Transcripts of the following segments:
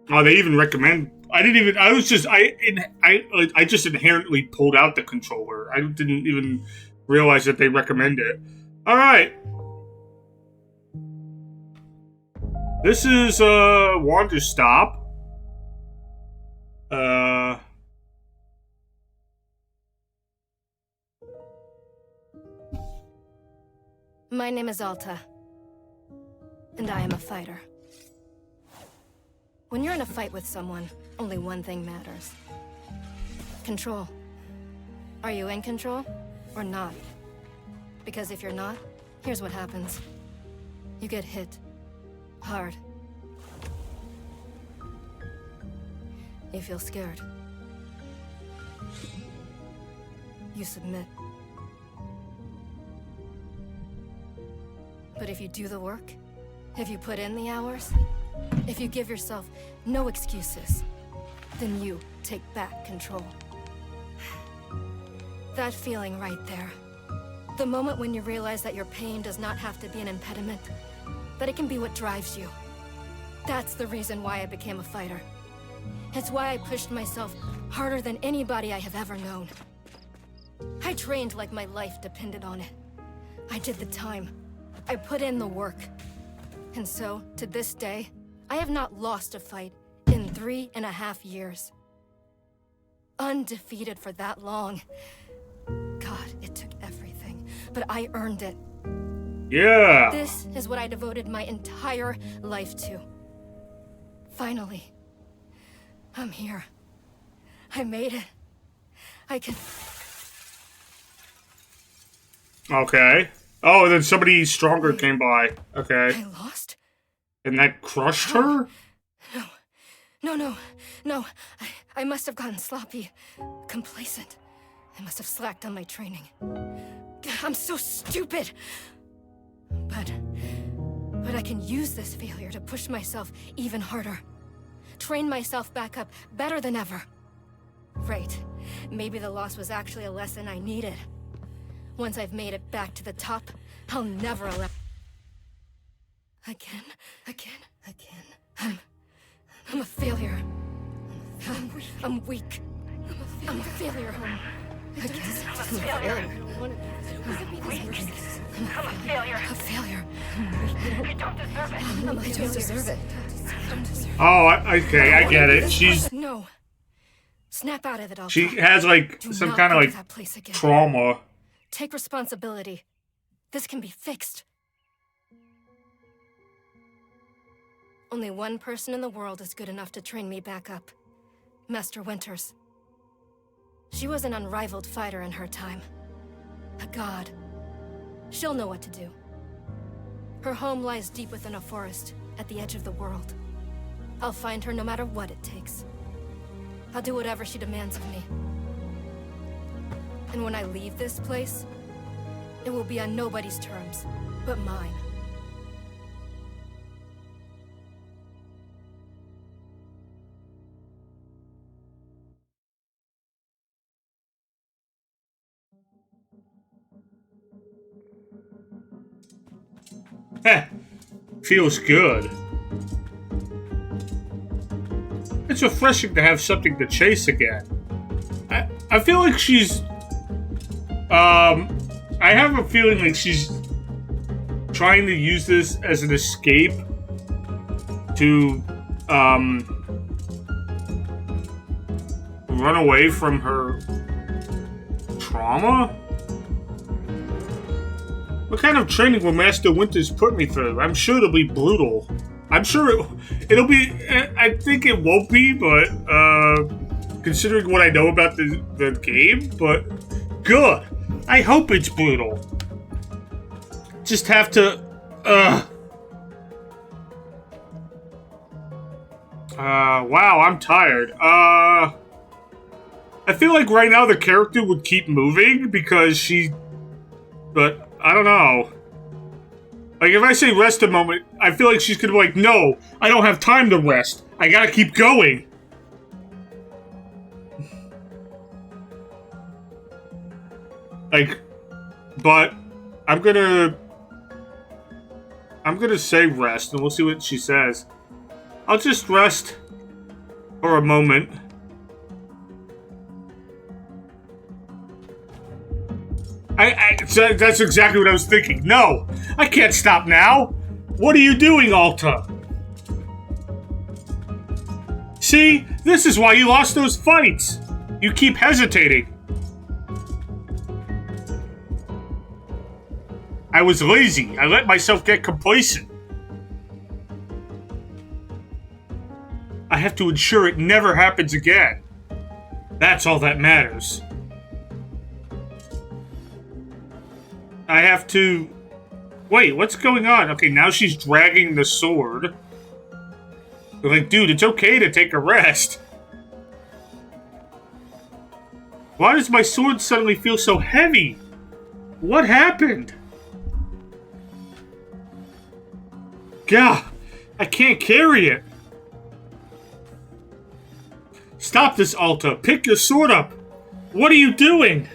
Oh, they even recommend. I didn't even. I was just. I just inherently pulled out the controller. I didn't even realize that they recommend it. All right. This is Wanderstop. Uh. My name is Alta, and I am a fighter. When you're in a fight with someone, only one thing matters. Control. Are you in control, or not? Because if you're not, here's what happens. You get hit. Hard. You feel scared. You submit. But if you do the work, if you put in the hours, if you give yourself no excuses, then you take back control. That feeling right there. The moment when you realize that your pain does not have to be an impediment, that it can be what drives you. That's the reason why I became a fighter. It's why I pushed myself harder than anybody I have ever known. I trained like my life depended on it. I did the time. I put in the work. And so, to this day, I have not lost a fight in 3.5 years. Undefeated for that long. God, it took everything, but I earned it. Yeah. This is what I devoted my entire life to. Finally, I'm here. I made it. I can... Okay. Oh, and then somebody stronger came by. Okay. I lost? And that crushed her? No. I must have gotten sloppy. Complacent. I must have slacked on my training. I'm so stupid! But I can use this failure to push myself even harder. Train myself back up better than ever. Right. Maybe the loss was actually a lesson I needed. Once I've made it back to the top, I'll never allow... Again. I'm a failure. I'm weak. I'm a failure. I'm a failure. A failure. I don't deserve it. Oh, okay, I get it. She's... No. Snap out of it all. She has, like, some kind of, like, trauma. Take responsibility. This can be fixed. Only one person in the world is good enough to train me back up. Master Winters. She was an unrivaled fighter in her time. A god. She'll know what to do. Her home lies deep within a forest, at the edge of the world. I'll find her no matter what it takes. I'll do whatever she demands of me. And when I leave this place, it will be on nobody's terms, but mine. Heh. Feels good. It's refreshing to have something to chase again. I feel like she's... I have a feeling like she's trying to use this as an escape to, run away from her trauma? What kind of training will Master Winters put me through? I'm sure it'll be brutal. I'm sure it'll be... I think it won't be, but, considering what I know about the game, but good. I hope it's brutal. Just have to... wow, I'm tired. I feel like right now the character would keep moving because she... But... I don't know. Like, if I say rest a moment, I feel like she's gonna be like, no, I don't have time to rest. I gotta keep going. Like, but I'm gonna say rest, and we'll see what she says. I'll just rest For a moment. That's exactly what I was thinking. No, I can't stop now. What are you doing, Alta? See, this is why you lost those fights. You keep hesitating. I was lazy. I let myself get complacent. I have to ensure it never happens again. That's all that matters. I have to... Wait, what's going on? Okay, now she's dragging the sword. They're like, dude, it's okay to take a rest. Why does my sword suddenly feel so heavy? What happened? Gah, I can't carry it. Stop this, Alta. Pick your sword up. What are you doing?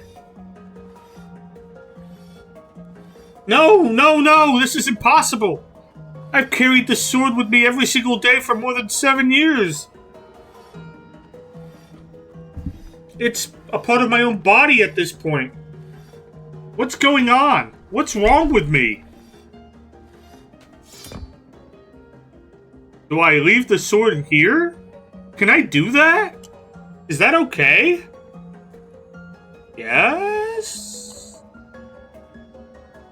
No, no, no. This is impossible. I've carried the sword with me every single day for more than 7 years. It's a part of my own body at this point. What's going on? What's wrong with me? Do I leave the sword here? Can I do that? Is that okay? Yes?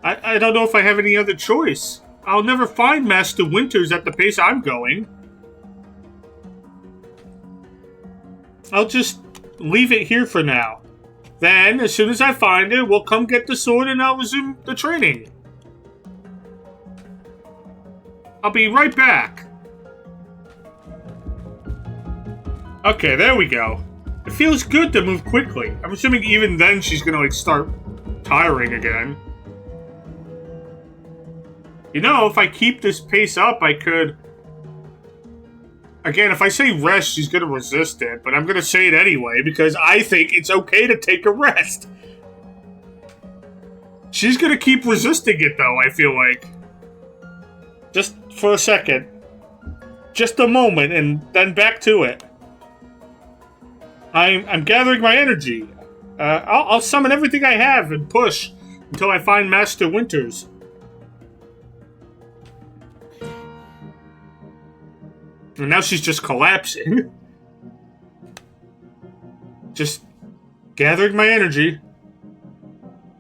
I don't know if I have any other choice. I'll never find Master Winters at the pace I'm going. I'll just leave it here for now. Then, as soon as I find it, we'll come get the sword and I'll resume the training. I'll be right back. Okay, there we go. It feels good to move quickly. I'm assuming even then she's gonna, like, start tiring again. You know, if I keep this pace up, I could... Again, if I say rest, she's gonna resist it, but I'm gonna say it anyway, because I think it's okay to take a rest. She's gonna keep resisting it, though, I feel like. Just for a second. Just a moment, and then back to it. I'm gathering my energy. I'll summon everything I have and push until I find Master Winters. And now she's just collapsing. Just gathering my energy.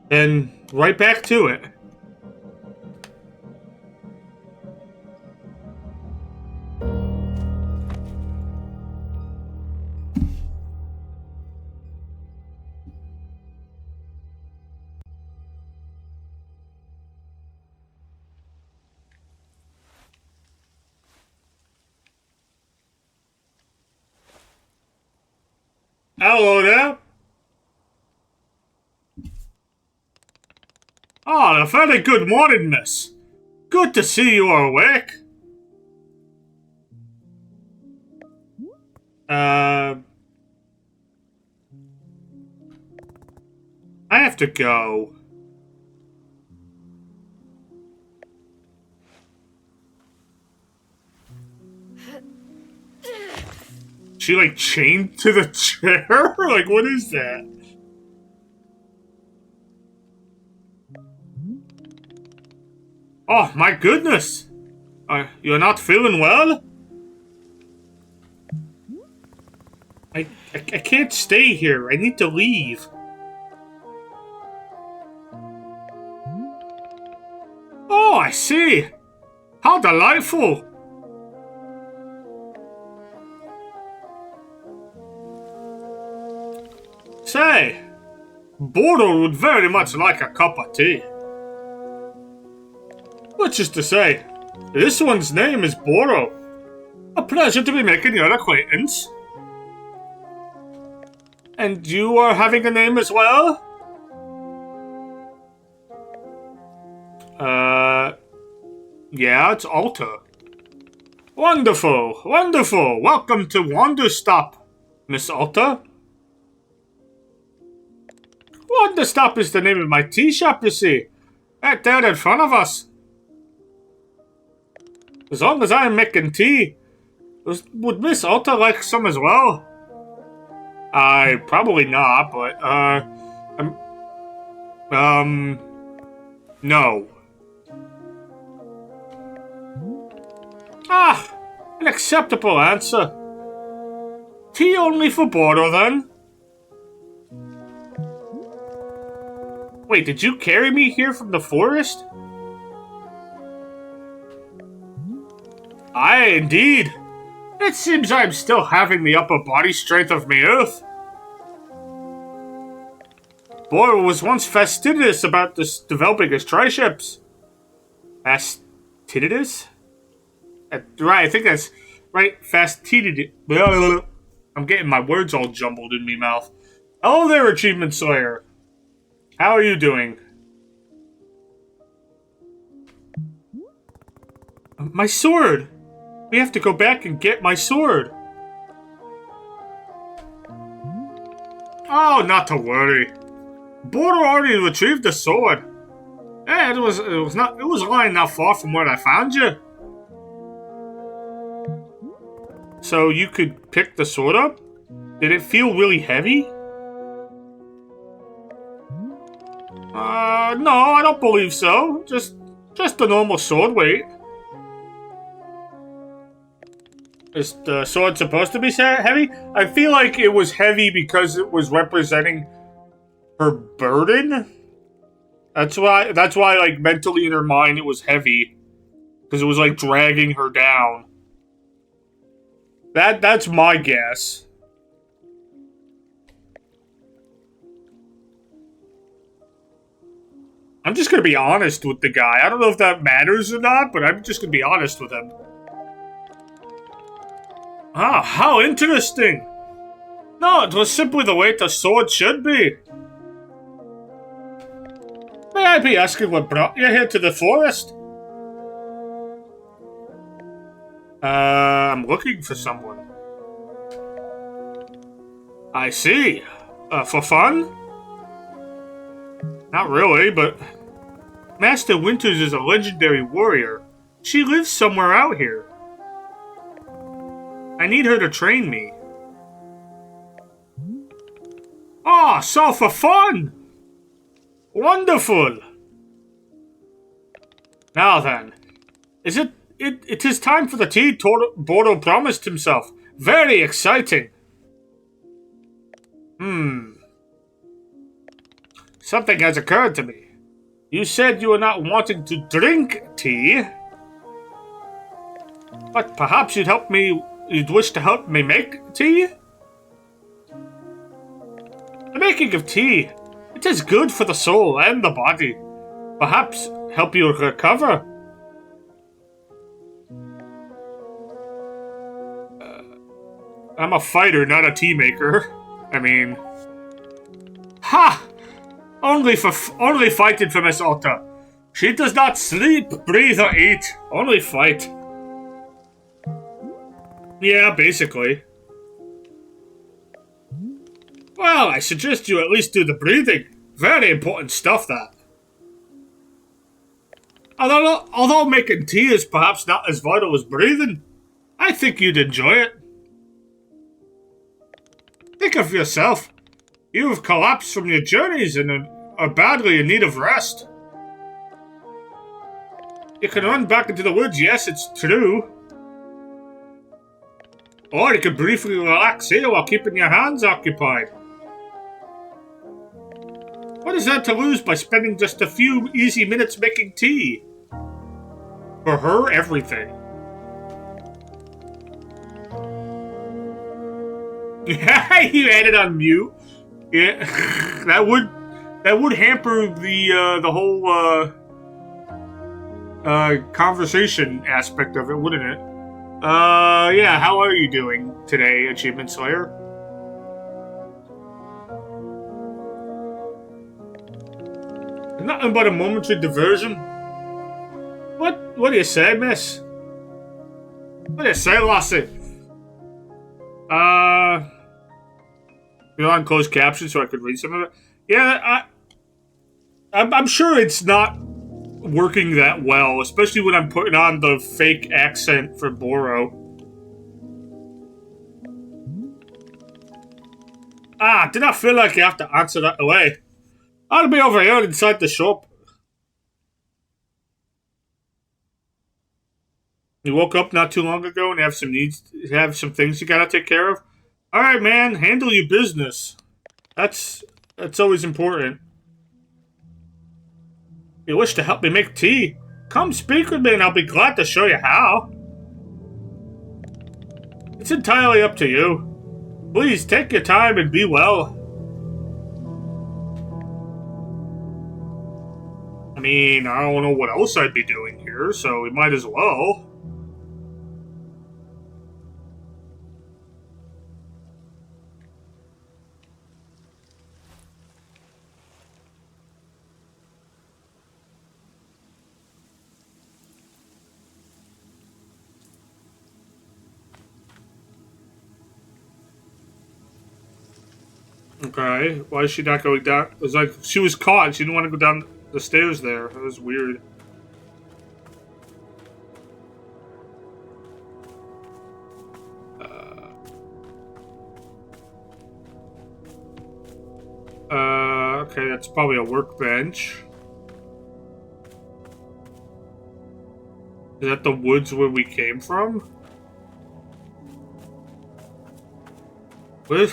Then right back to it. Hello there. Oh, a very good morning, miss. Good to see you are awake. I have to go. She, like, chained to the chair? Like, what is that? Oh, my goodness! You're not feeling well? I can't stay here. I need to leave. Oh, I see! How delightful! Say, Bordo would very much like a cup of tea. Which is to say, this one's name is Bordo. A pleasure to be making your acquaintance. And you are having a name as well? Yeah, it's Alta. Wonderful, wonderful. Welcome to Wanderstop, Miss Alta. Wanderstop is the name of my tea shop, you see. Right there in front of us. As long as I'm making tea, Would Miss Alta like some as well? Probably not, but, no. Ah, an acceptable answer. Tea only for Bordo, then? Wait, did you carry me here from the forest? Aye, indeed. It seems I'm still having the upper body strength of my earth. Bordo was once fastidious about developing his triceps. Fastidious? Right, I think that's right. Fastidious. I'm getting my words all jumbled in me mouth. Hello there, Achievement Slayer. How are you doing? My sword! We have to go back and get my sword. Oh, not to worry. Border already retrieved the sword. Yeah, it was lying not far from where I found you. So you could pick the sword up? Did it feel really heavy? No, I don't believe so. Just the normal sword weight. Is the sword supposed to be heavy? I feel like it was heavy because it was representing her burden. That's why, like, mentally in her mind, it was heavy. Because it was, like, dragging her down. That's my guess. I'm just gonna be honest with the guy. I don't know if that matters or not, but I'm just gonna be honest with him. Ah, how interesting! No, it was simply the way the sword should be. May I be asking what brought you here to the forest? I'm looking for someone. I see. For fun? Not really, but... Master Winters is a legendary warrior. She lives somewhere out here. I need her to train me. Ah, so for fun! Wonderful! Now then, it is time for the tea Bordo promised himself. Very exciting. Something has occurred to me. You said you were not wanting to drink tea. But perhaps you'd wish to help me make tea? The making of tea, it is good for the soul and the body. Perhaps help you recover. I'm a fighter, not a tea maker. I mean... Ha! Only fighting for Miss Alta. She does not sleep, breathe, or eat. Only fight. Yeah, basically. Well, I suggest you at least do the breathing. Very important stuff, that. Although making tea is perhaps not as vital as breathing, I think you'd enjoy it. Think of yourself. You have collapsed from your journeys and are badly in need of rest. You can run back into the woods, yes, it's true. Or you can briefly relax here while keeping your hands occupied. What is that to lose by spending just a few easy minutes making tea? For her, everything. You had it on mute. Yeah, that would hamper the whole conversation aspect of it, wouldn't it? Yeah. How are you doing today, Achievement Slayer? Nothing but a momentary diversion. What do you say, miss? What do you say, lassie? You're on closed caption so I could read some of it. Yeah, I'm sure it's not working that well, especially when I'm putting on the fake accent for Boro. Ah, did not feel like you have to answer that away. I'll be over here inside the shop. You woke up not too long ago and have some needs, have some things you gotta take care of. All right, man, handle your business. That's always important. You wish to help me make tea? Come speak with me and I'll be glad to show you how. It's entirely up to you. Please take your time and be well. I mean, I don't know what else I'd be doing here, so we might as well. Okay, why is she not going down? It was like she was caught. She didn't want to go down the stairs there. That was weird. Okay, that's probably a workbench. Is that the woods where we came from? What?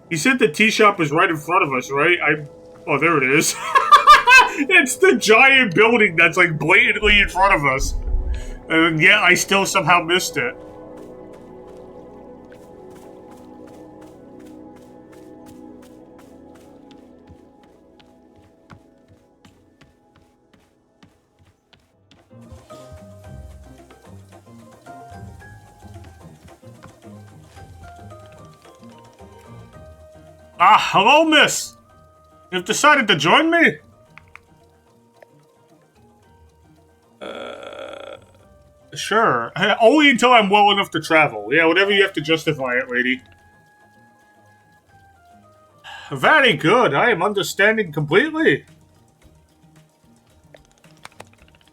He said the tea shop was right in front of us, right? Oh, there it is. It's the giant building that's like blatantly in front of us. And yet I still somehow missed it. Ah, hello, miss. You've decided to join me? Sure. Only until I'm well enough to travel. Yeah, whatever you have to justify it, lady. Very good. I am understanding completely.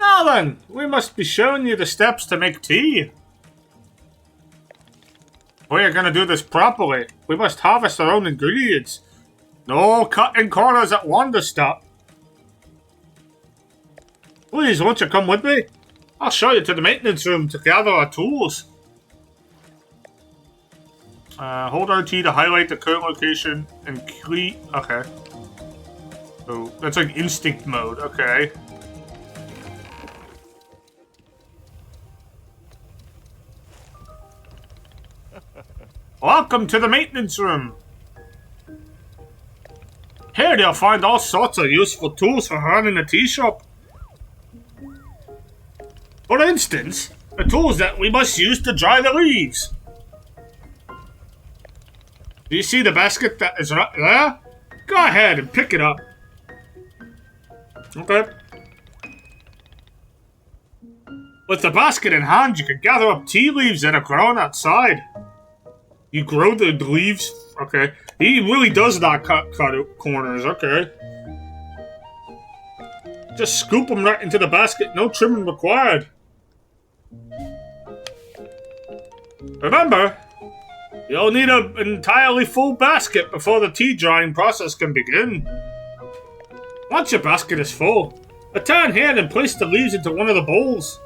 Now then, we must be showing you the steps to make tea. We are going to do this properly. We must harvest our own ingredients. No cutting corners at Wanderstop. Please, won't you come with me? I'll show you to the maintenance room to gather our tools. Hold RT to highlight the current location and complete. Okay. Oh, that's like instinct mode. Okay. Welcome to the maintenance room. Here you'll find all sorts of useful tools for running a tea shop. For instance, the tools that we must use to dry the leaves. Do you see the basket that is right there? Go ahead and pick it up. Okay. With the basket in hand, you can gather up tea leaves that are grown outside. You grow the leaves? Okay. He really does not cut corners. Okay. Just scoop them right into the basket. No trimming required. Remember, you'll need an entirely full basket before the tea drying process can begin. Once your basket is full, turn hand and place the leaves into one of the bowls.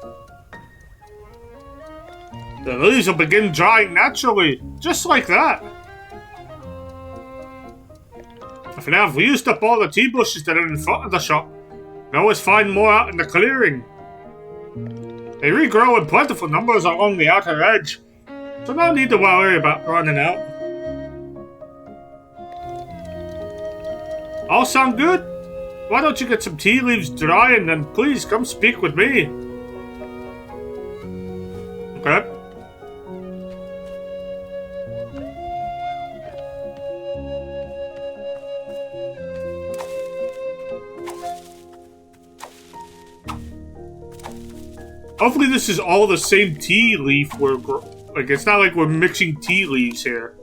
The leaves will begin drying naturally, just like that. For now, we used up all the tea bushes that are in front of the shop. We can always find more out in the clearing. They regrow in plentiful numbers along the outer edge, so no need to worry about running out. All sound good? Why don't you get some tea leaves dry and then please come speak with me? Okay. Hopefully this is all the same tea leaf like, it's not like we're mixing tea leaves here.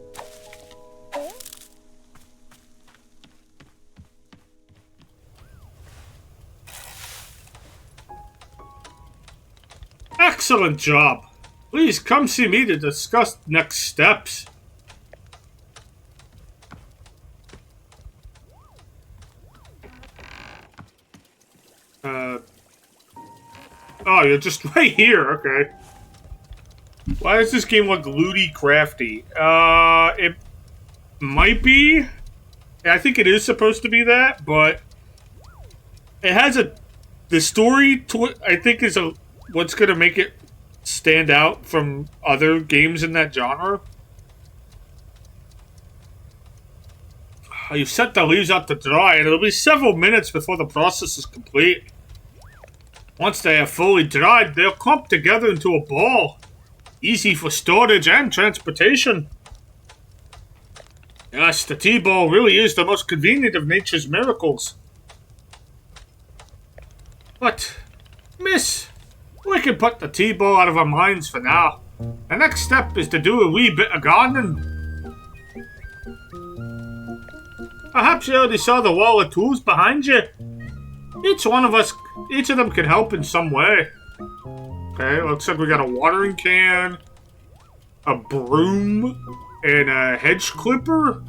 Excellent job. Please come see me to discuss next steps. Oh, you're just right here. Okay. Why does this game look looty crafty? It might be. I think it is supposed to be that, but it has the story to it, I think, is what's gonna make it stand out from other games in that genre. You set the leaves out to dry, and it'll be several minutes before the process is complete. Once they have fully dried, they'll clump together into a ball. Easy for storage and transportation. Yes, the tea ball really is the most convenient of nature's miracles. But, miss, we can put the tea ball out of our minds for now. The next step is to do a wee bit of gardening. Perhaps you already saw the wall of tools behind you. Each of them can help in some way. Okay, looks like we got a watering can, a broom, and a hedge clipper.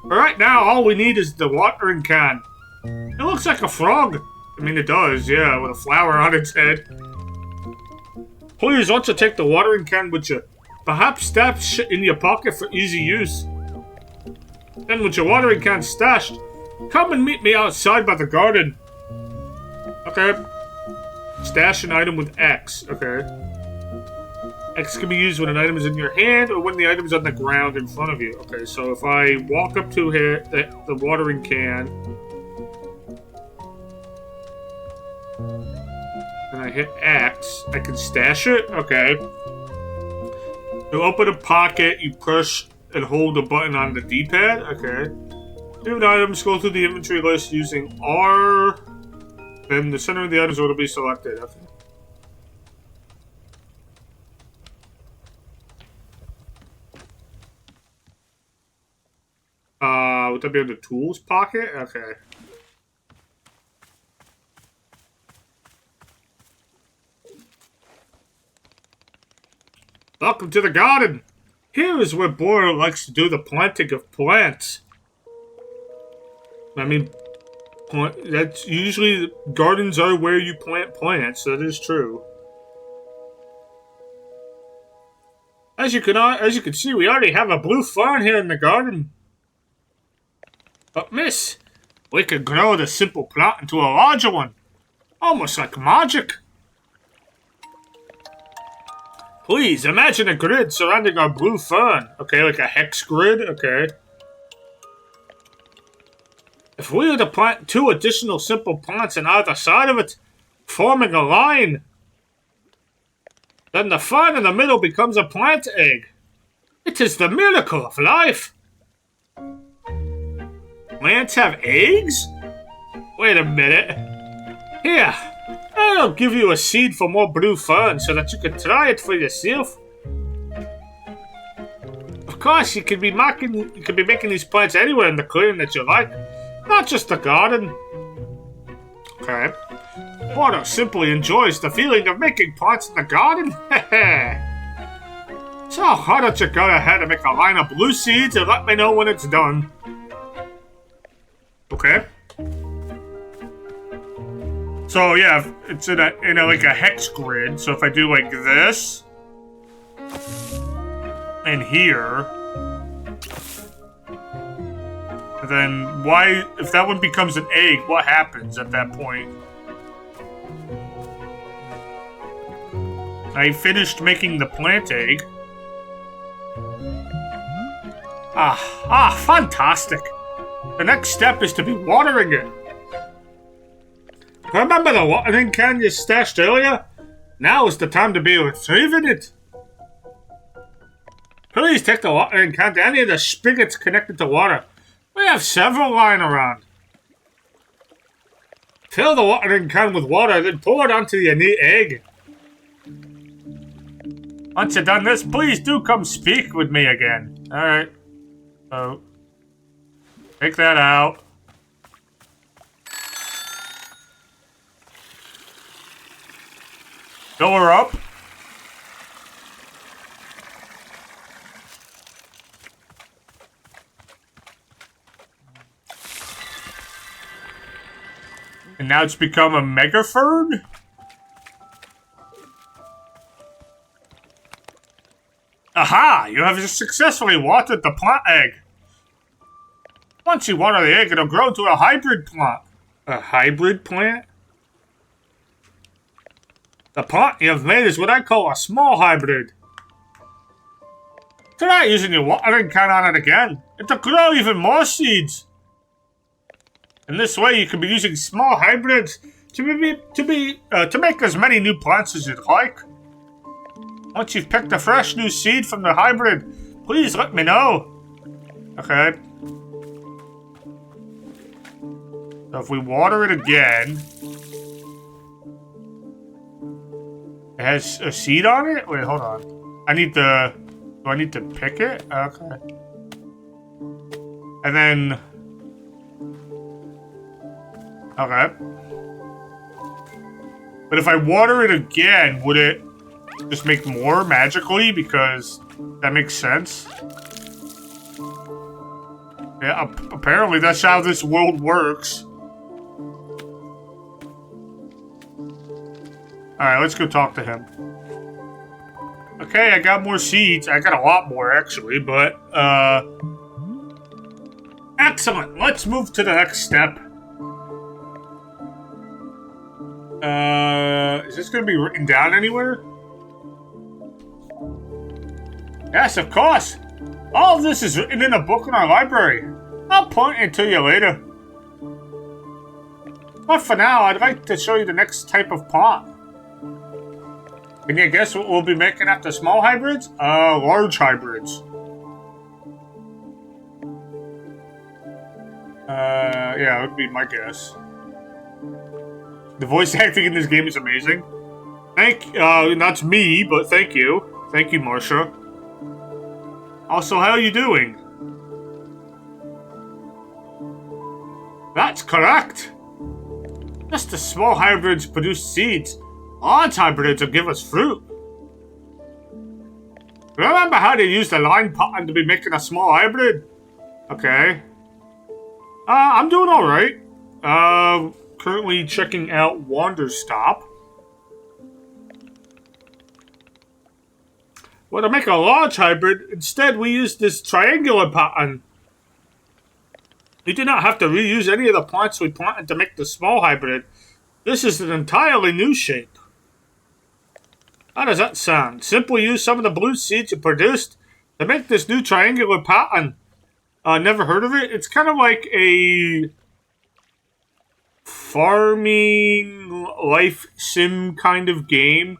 Alright, now all we need is the watering can. It looks like a frog. I mean, it does, yeah, with a flower on its head. Please, once you take the watering can with you, perhaps stash it in your pocket for easy use. Then with your watering can stashed, come and meet me outside by the garden. Okay. Stash an item with X. Okay. X can be used when an item is in your hand or when the item is on the ground in front of you. Okay, so if I walk up to here, the watering can, and I hit X, I can stash it? Okay. To open a pocket, you push and hold the button on the D-pad. Okay. Different items, go through the inventory list using R. Then the center of the items will be selected. Okay. Would that be in the tools pocket? Okay. Welcome to the garden. Here is where Boyle likes to do the planting of plants. I mean, that's usually gardens are where you plant plants. That is true. As you can see, we already have a blue fern here in the garden. But miss, we could grow the simple plant into a larger one, almost like magic. Please imagine a grid surrounding our blue fern. Okay, like a hex grid. Okay. If we were to plant 2 additional simple plants on either side of it, forming a line, then the fern in the middle becomes a plant egg. It is the miracle of life. Plants have eggs? Wait a minute. Here, I'll give you a seed for more blue fern so that you can try it for yourself. Of course, you can be making these plants anywhere in the clearing that you like. Not just the garden. Okay. Porter simply enjoys the feeling of making plants in the garden. So, why don't you go ahead and make a line of blue seeds and let me know when it's done. Okay. So, yeah, it's in a like a hex grid. So if I do like this, and here, then why, if that one becomes an egg, what happens at that point? I finished making the plant egg. Fantastic. The next step is to be watering it. Remember the watering can you stashed earlier? Now is the time to be retrieving it. Please take the watering can to any of the spigots connected to water. We have several lying around. Fill the watering can with water, then pour it onto your neat egg. Once you've done this, please do come speak with me again. Alright. So, take that out. Fill her up. And now it's become a megafern? Aha! You have successfully watered the plant egg. Once you water the egg, it'll grow into a hybrid plant. A hybrid plant? The plant you have made is what I call a small hybrid. Try using your watering can on it again. It'll grow even more seeds. In this way, you can be using small hybrids to make as many new plants as you'd like. Once you've picked a fresh new seed from the hybrid, please let me know. Okay. So if we water it again, it has a seed on it? Wait, hold on. Do I need to pick it? Okay. And then... Okay. But if I water it again, would it just make more magically? Because that makes sense. Yeah, apparently that's how this world works. Alright, let's go talk to him. Okay, I got more seeds. I got a lot more, actually, but, excellent! Let's move to the next step. Is this gonna be written down anywhere? Yes, of course! All of this is written in a book in our library. I'll point it to you later. But for now, I'd like to show you the next type of plant. Can you guess what we'll be making after small hybrids? Large hybrids. Yeah, that would be my guess. The voice acting in this game is amazing. Not me, but thank you. Thank you, Marsha. Also, how are you doing? That's correct! Just the small hybrids produce seeds. Large hybrids will give us fruit. Remember how they used the line pattern to be making a small hybrid? Okay. I'm doing alright. Currently checking out Wanderstop. Well, to make a large hybrid, instead we use this triangular pattern. We do not have to reuse any of the plants we planted to make the small hybrid. This is an entirely new shape. How does that sound? Simply use some of the blue seeds you produced to make this new triangular pattern. Never heard of it? It's kind of like a farming life sim kind of game.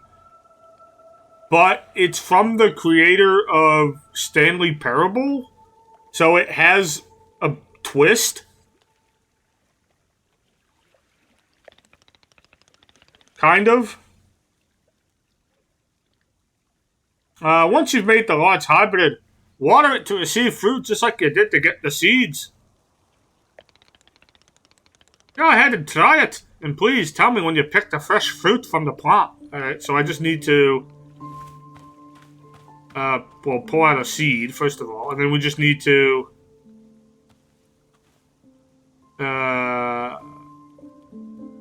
But it's from the creator of Stanley Parable. So it has a twist. Kind of. Once you've made the large hybrid, water it to receive fruit just like you did to get the seeds. Go ahead and try it. And please tell me when you pick the fresh fruit from the plant. Alright, so I just need to... well, pull out a seed, first of all. And then we just need to...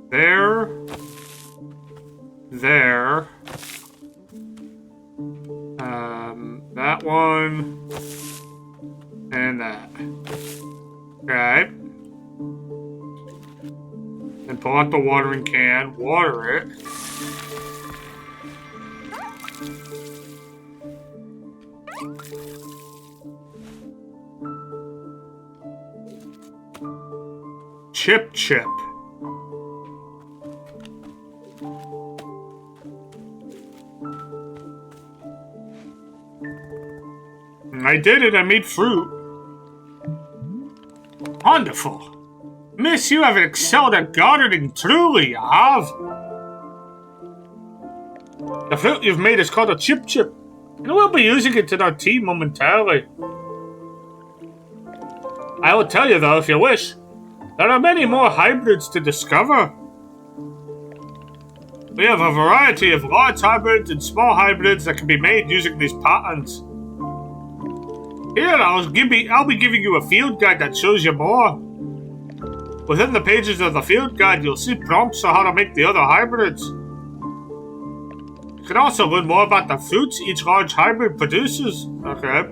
There. That one. And that. Okay. And pull out the watering can, water it. Chip. I did it, I made fruit. Wonderful. Miss, you have excelled at gardening, truly, you have. The fruit you've made is called a chip, and we'll be using it in our tea momentarily. I will tell you, though, if you wish, there are many more hybrids to discover. We have a variety of large hybrids and small hybrids that can be made using these patterns. Here, I'll be giving you a field guide that shows you more. Within the pages of the field guide, you'll see prompts on how to make the other hybrids. You can also learn more about the fruits each large hybrid produces. Okay.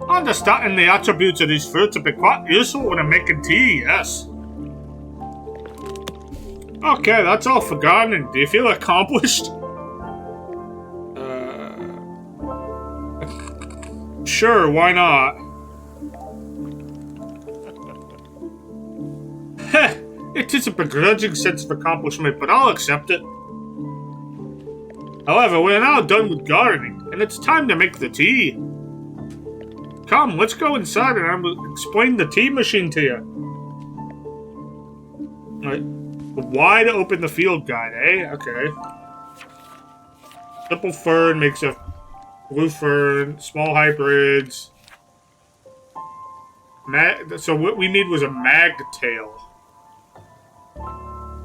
Understanding the attributes of these fruits will be quite useful when I'm making tea, yes. Okay, that's all for gardening. Do you feel accomplished? Sure, why not? Heh, it is a begrudging sense of accomplishment, but I'll accept it. However, we are now done with gardening, and it's time to make the tea. Come, let's go inside and I will explain the tea machine to you. Alright. Why to open the field guide, eh? Okay. Simple fern makes a blue fern, small hybrids. So what we need was a magtail.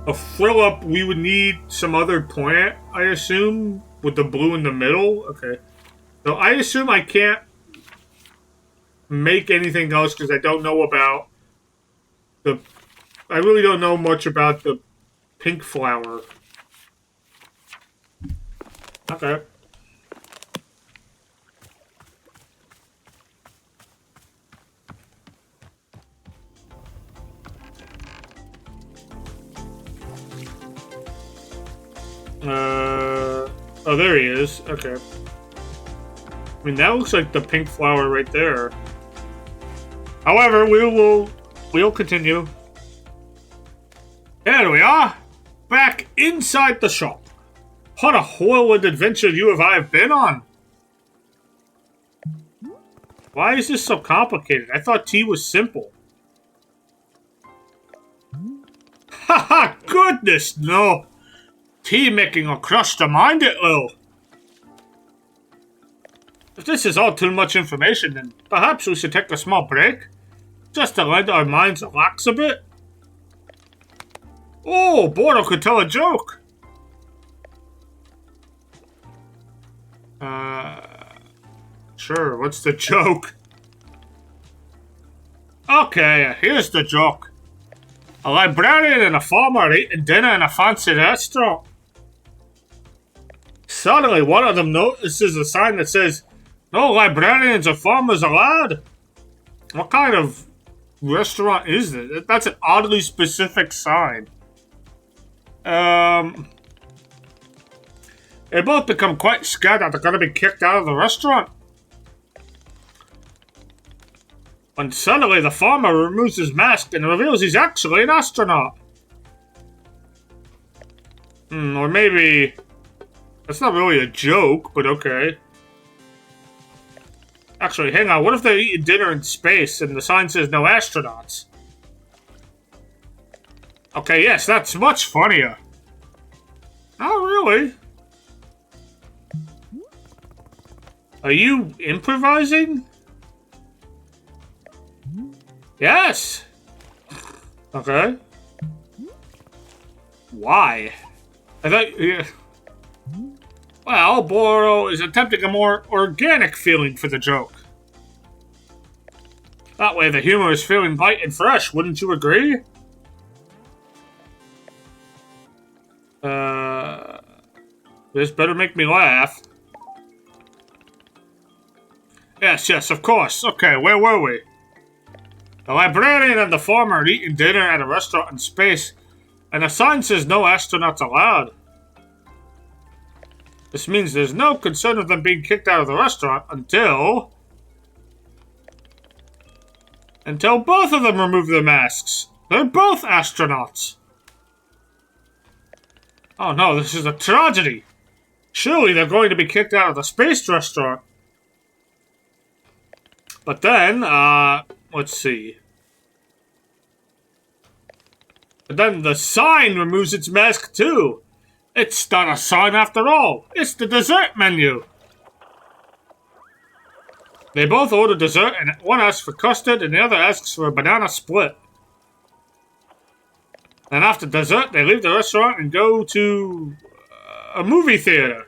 A frill up, we would need some other plant, I assume, with the blue in the middle. Okay. So I assume I can't make anything else because I don't know about the... I really don't know much about the pink flower. Okay. Oh, there he is. Okay. I mean, that looks like the pink flower right there. However, we'll continue. There we are. Back inside the shop. What a whirlwind adventure you and I have been on. Why is this so complicated? I thought tea was simple. Haha, goodness, no. Tea making will crush the mind at will. If this is all too much information, then perhaps we should take a small break. Just to let our minds relax a bit. Oh, Bordo could tell a joke. Sure, what's the joke? Okay, here's the joke. A librarian and a farmer are eating dinner in a fancy restaurant. Suddenly, one of them notices a sign that says, "No librarians or farmers allowed." What kind of restaurant is this? That's an oddly specific sign. They both become quite scared that they're going to be kicked out of the restaurant. When suddenly the farmer removes his mask and reveals he's actually an astronaut. Or maybe... That's not really a joke, but okay. Actually, hang on. What if they're eating dinner in space and the sign says no astronauts? Okay, yes, that's much funnier. Oh, really? Are you improvising? Yes! Okay. Why? I thought... Yeah. Well, Boro is attempting a more organic feeling for the joke. That way the humor is feeling light and fresh, wouldn't you agree? This better make me laugh. Yes, of course. Okay, where were we? The librarian and the farmer are eating dinner at a restaurant in space, and the sign says no astronauts allowed. This means there's no concern of them being kicked out of the restaurant until both of them remove their masks. They're both astronauts. Oh no, this is a tragedy. Surely they're going to be kicked out of the space restaurant. But then, let's see. But then the sign removes its mask too. It's not a sign after all. It's the dessert menu. They both order dessert, and one asks for custard, and the other asks for a banana split. Then after dessert, they leave the restaurant and go to a movie theater.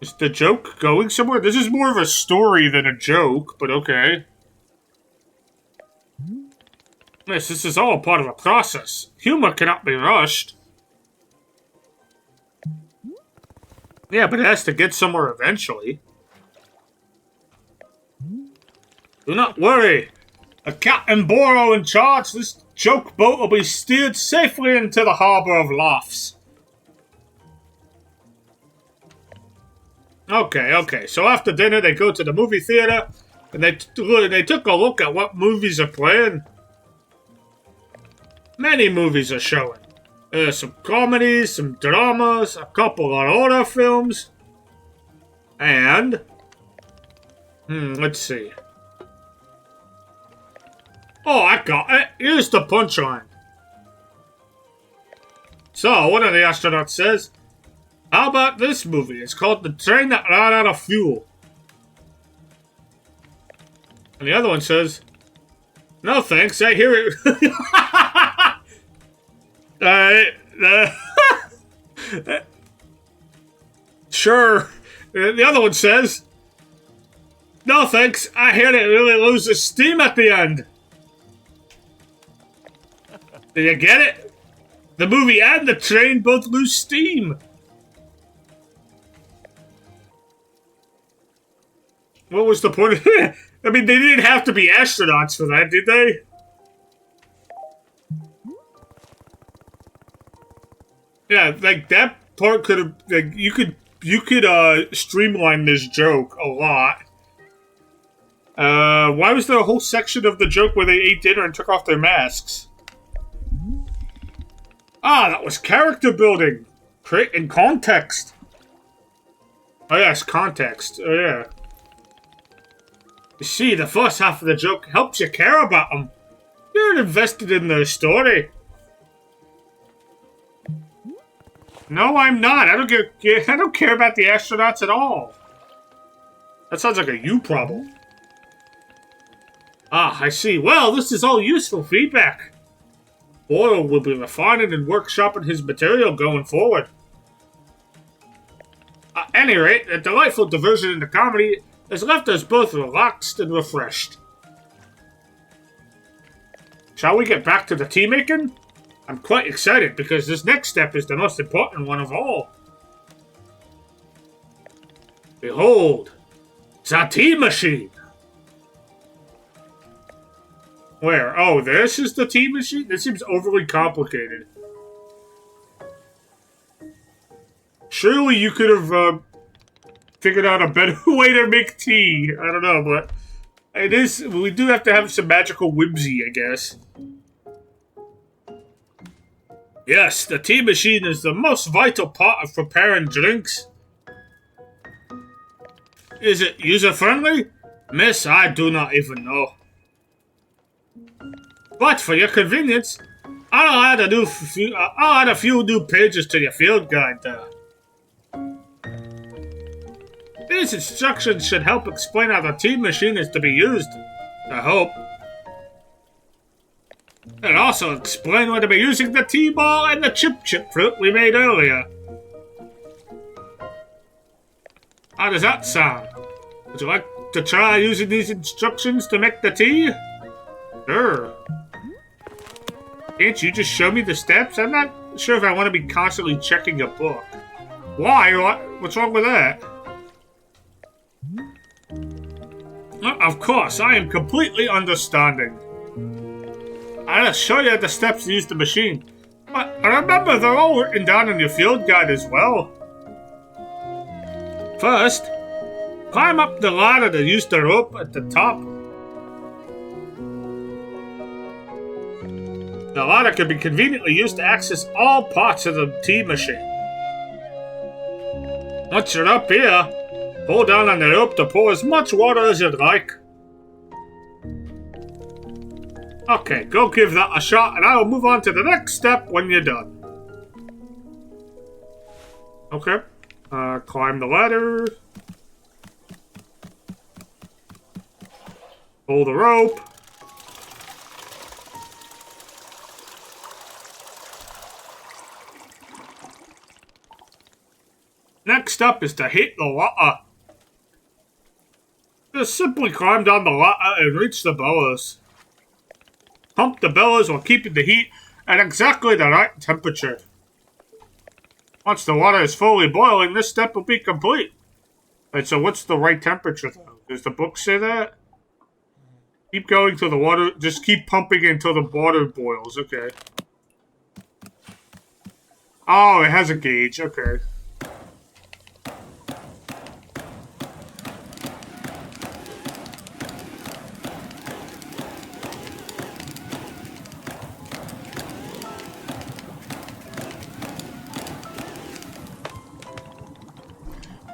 Is the joke going somewhere? This is more of a story than a joke, but okay. Miss, this is all part of a process. Humor cannot be rushed. Yeah, but it has to get somewhere eventually. Do not worry. A Captain Boro in charge, this joke boat will be steered safely into the harbor of Lofts. Okay. So after dinner, they go to the movie theater, and they took a look at what movies are playing. Many movies are showing. There's some comedies, some dramas, a couple of horror films, and let's see. Oh, I got it. Here's the punchline. So, one of the astronauts says, how about this movie? It's called The Train That Ran Out of Fuel. And the other one says, no thanks, I hear it. Sure. The other one says, no thanks, I hear it really loses steam at the end. Do you get it? The movie and the train both lose steam. What was the point of it? I mean, they didn't have to be astronauts for that, did they? Yeah, like that part could have, like, you could streamline this joke a lot. Why was there a whole section of the joke where they ate dinner and took off their masks? Ah, that was character building. Creating context. Oh yes, context. Oh yeah. You see, the first half of the joke helps you care about them. You're invested in their story. No, I'm not. I don't care about the astronauts at all. That sounds like a you problem. Ah, I see. Well, this is all useful feedback. Boyle will be refining and workshopping his material going forward. At any rate, a delightful diversion in the comedy has left us both relaxed and refreshed. Shall we get back to the tea making? I'm quite excited because this next step is the most important one of all. Behold, the tea machine. Where? Oh, this is the tea machine? This seems overly complicated. Surely you could have figured out a better way to make tea. I don't know, but it is. We do have to have some magical whimsy, I guess. Yes, the tea machine is the most vital part of preparing drinks. Is it user-friendly? Miss, I do not even know. But for your convenience, I'll add a few new pages to your field guide there. These instructions should help explain how the tea machine is to be used. I hope. And also explain where to be using the tea ball and the chip fruit we made earlier. How does that sound? Would you like to try using these instructions to make the tea? Sure. Can't you just show me the steps? I'm not sure if I want to be constantly checking a book. Why? What's wrong with that? Of course, I am completely understanding. I'll show you the steps to use the machine. But remember, they're all written down in your field guide as well. First, climb up the ladder to use the rope at the top. The ladder can be conveniently used to access all parts of the tea machine. Once you're up here, pull down on the rope to pour as much water as you'd like. Okay, go give that a shot and I will move on to the next step when you're done. Okay. Climb the ladder. Pull the rope. Next up is to hit the ladder. Just simply climb down the ladder and reach the bellows. Pump the bellows while keeping the heat at exactly the right temperature. Once the water is fully boiling, this step will be complete. Right, so what's the right temperature, though? Does the book say that? Keep going till the water... Just keep pumping until the water boils. Okay. Oh, it has a gauge. Okay.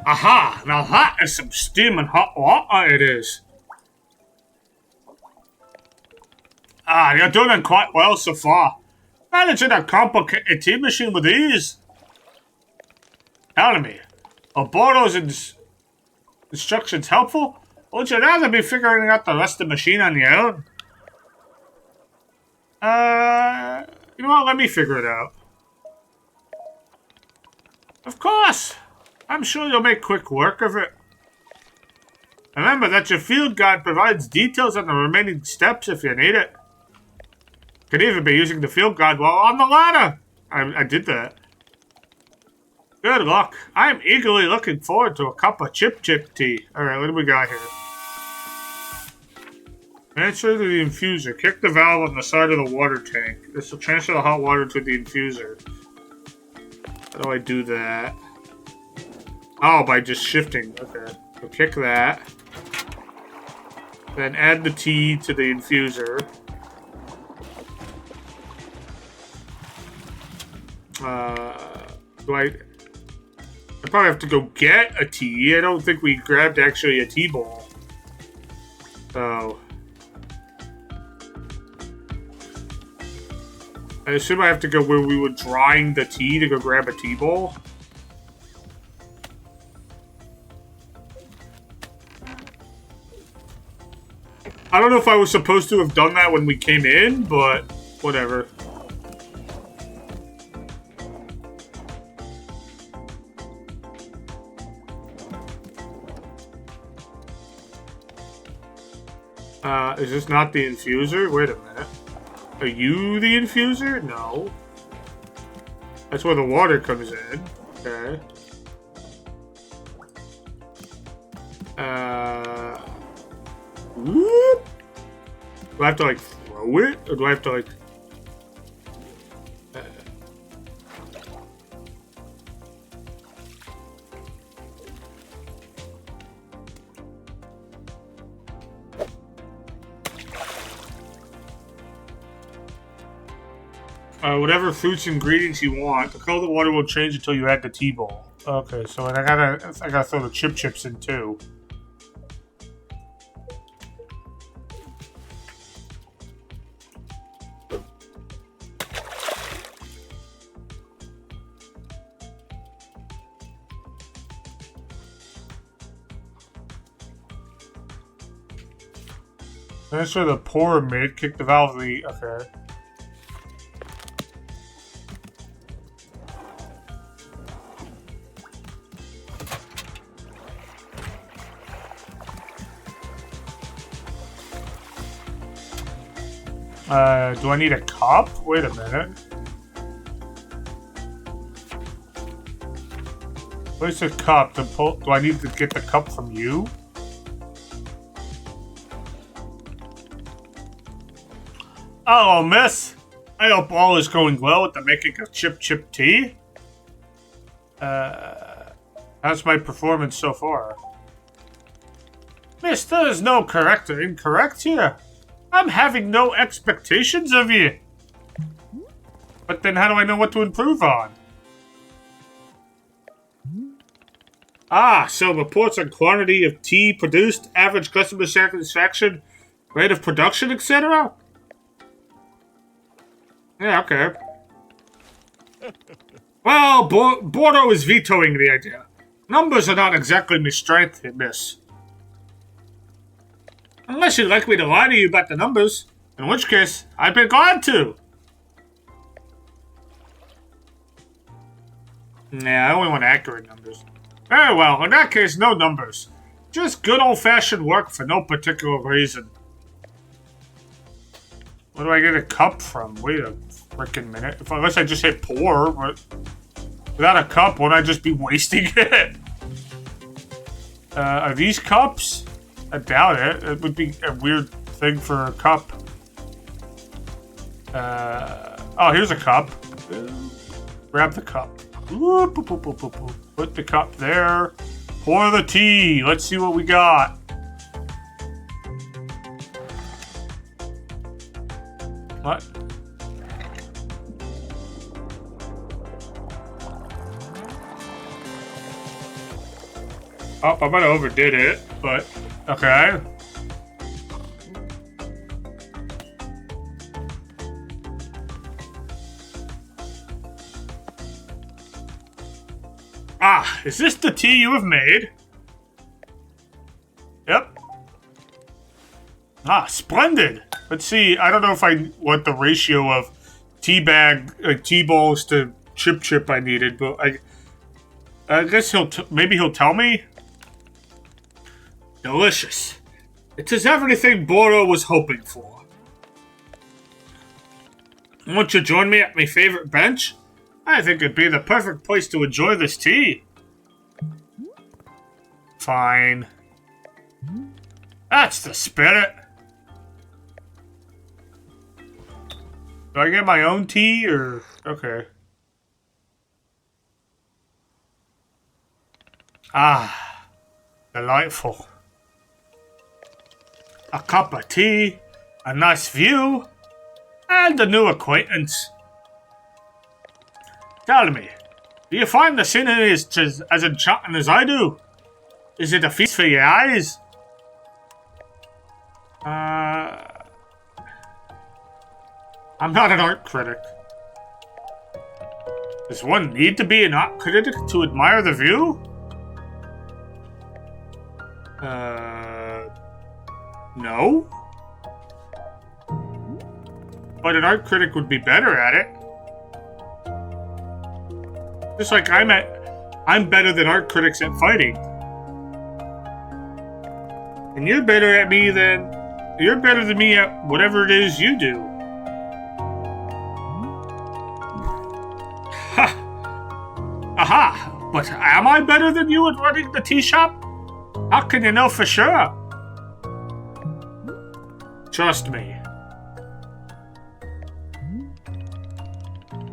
Aha! Now that is some steaming hot water it is. Ah, you're doing quite well so far. Managing a complicated tea machine with ease. Tell me, are Bordo's instructions helpful? Or would you rather be figuring out the rest of the machine on your own? You know what? Let me figure it out. Of course! I'm sure you'll make quick work of it. Remember that your field guide provides details on the remaining steps if you need it. Could even be using the field guide while on the ladder. I did that. Good luck. I'm eagerly looking forward to a cup of chip tea. Alright, what do we got here? Transfer to the infuser. Kick the valve on the side of the water tank. This will transfer the hot water to the infuser. How do I do that? Oh, by just shifting. Okay. So kick that. Then add the tea to the infuser. I probably have to go get a tea. I don't think we grabbed actually a tea ball. So I assume I have to go where we were drying the tea to go grab a tea ball. I don't know if I was supposed to have done that when we came in, but whatever. Is this not the infuser? Wait a minute. Are you the infuser? No. That's where the water comes in. Okay. Whoop. Do I have to, like, throw it? Or do I have to, like... whatever fruits and ingredients you want. The color of the water will change until you add the tea ball. Okay, so I gotta throw the chips in too. Transfer the pour mid, kick the valve of the... Okay. Do I need a cup? Wait a minute. Where's the cup? To pull? Do I need to get the cup from you? Hello, miss. I hope all is going well with the making of chip tea. How's my performance so far? Miss, there is no correct or incorrect here. I'm having no expectations of you. But then how do I know what to improve on? Ah, so reports on quantity of tea produced, average customer satisfaction, rate of production, etc.? Yeah, okay. Well, Bordo is vetoing the idea. Numbers are not exactly my strength, miss. Unless you'd like me to lie to you about the numbers, in which case, I'd be glad to. Nah, I only want accurate numbers. Very well, in that case, no numbers. Just good old-fashioned work for no particular reason. Where do I get a cup from? Wait a freaking minute. Unless I just hit pour, but without a cup, won't I just be wasting it? Are these cups? I doubt it. It would be a weird thing for a cup. Oh, here's a cup. Grab the cup. Put the cup there. Pour the tea. Let's see what we got. What? Oh, I might have overdid it, but okay. Ah, is this the tea you have made? Yep. Ah, splendid. Let's see. I don't know if I want the ratio of tea bag, tea balls to chip I needed, but I guess maybe he'll tell me. Delicious. It is everything Boro was hoping for. Won't you join me at my favorite bench? I think it'd be the perfect place to enjoy this tea. Fine. That's the spirit. Do I get my own tea, or... Okay. Ah. Delightful. A cup of tea, a nice view, and a new acquaintance. Tell me, do you find the scenery as enchanting as I do? Is it a feast for your eyes? I'm not an art critic. Does one need to be an art critic to admire the view? No. But an art critic would be better at it. Just like I'm better than art critics at fighting. And you're better than me at whatever it is you do. Ha! Aha! But am I better than you at running the tea shop? How can you know for sure? Trust me.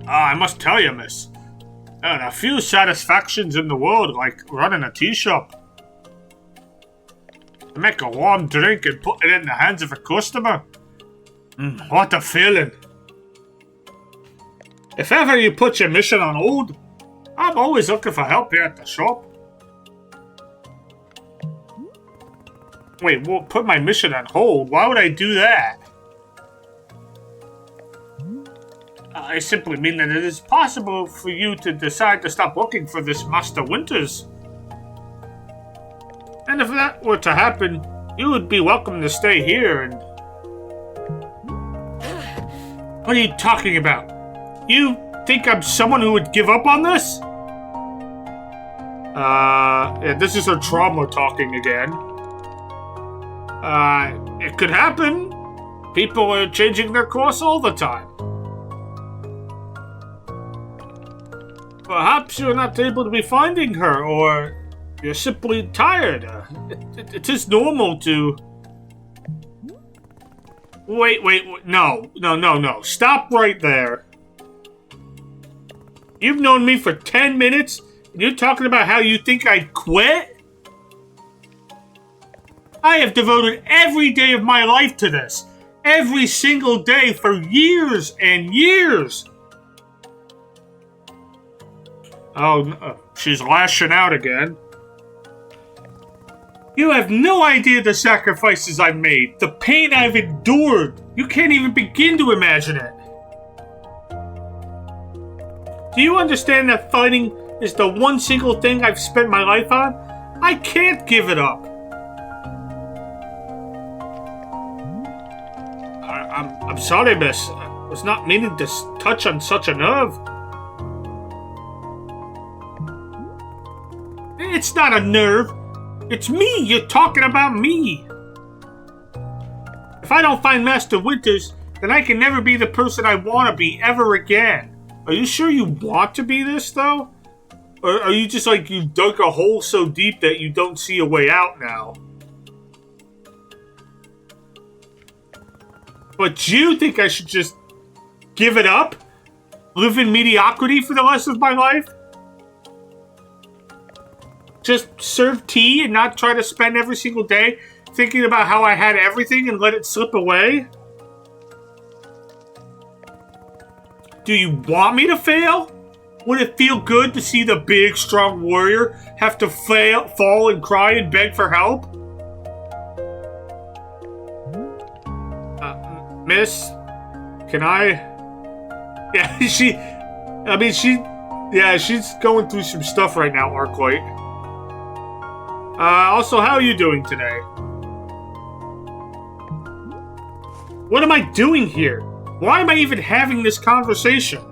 I must tell you, miss. There are a few satisfactions in the world like running a tea shop. To make a warm drink and put it in the hands of a customer. What a feeling. If ever you put your mission on hold, I'm always looking for help here at the shop. Wait, well, put my mission on hold? Why would I do that? I simply mean that it is possible for you to decide to stop working for this Master Winters. And if that were to happen, you would be welcome to stay here and... What are you talking about? You think I'm someone who would give up on this? Yeah, this is her trauma talking again. It could happen. People are changing their course all the time. Perhaps you're not able to be finding her, or you're simply tired. It is normal to... Wait, no. Stop right there. You've known me for 10 minutes, and you're talking about how you think I'd quit? I have devoted every day of my life to this. Every single day for years and years. Oh, no. She's lashing out again. You have no idea the sacrifices I've made, the pain I've endured. You can't even begin to imagine it. Do you understand that fighting is the one single thing I've spent my life on? I can't give it up. I'm sorry, miss. I was not meaning to touch on such a nerve. It's not a nerve. It's me. You're talking about me. If I don't find Master Winters, then I can never be the person I want to be ever again. Are you sure you want to be this, though? Or are you just like, you dug a hole so deep that you don't see a way out now? But you think I should just give it up? Live in mediocrity for the rest of my life? Just serve tea and not try to spend every single day thinking about how I had everything and let it slip away? Do you want me to fail? Would it feel good to see the big, strong warrior have to fall and cry and beg for help? Miss, can I? Yeah, she's going through some stuff right now, Arclight. Also, how are you doing today? What am I doing here? Why am I even having this conversation?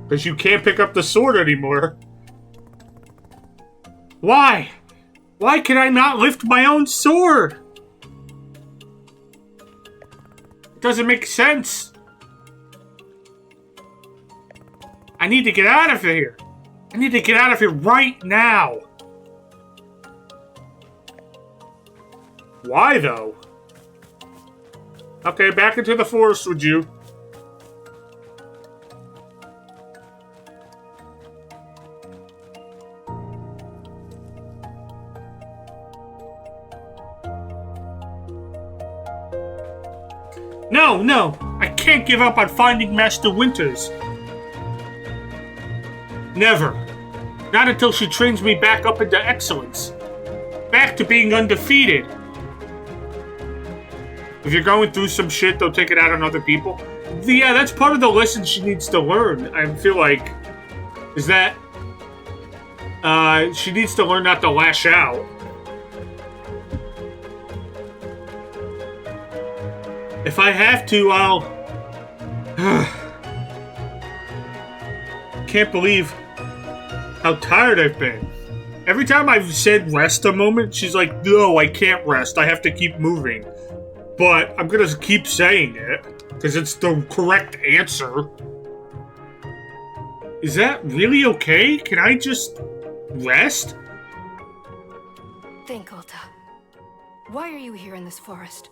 Because you can't pick up the sword anymore. Why? Why can I not lift my own sword? It doesn't make sense. I need to get out of here. I need to get out of here right now. Why, though? Okay, back into the forest with you. No, I can't give up on finding Master Winters. Never. Not until she trains me back up into excellence. Back to being undefeated. If you're going through some shit, don't take it out on other people. Yeah, that's part of the lesson she needs to learn, I feel like. Is that she needs to learn not to lash out. If I have to, I'll... Can't believe how tired I've been. Every time I've said rest a moment, she's like, no, I can't rest. I have to keep moving. But I'm gonna keep saying it, because it's the correct answer. Is that really okay? Can I just rest? Think, Alta. Why are you here in this forest?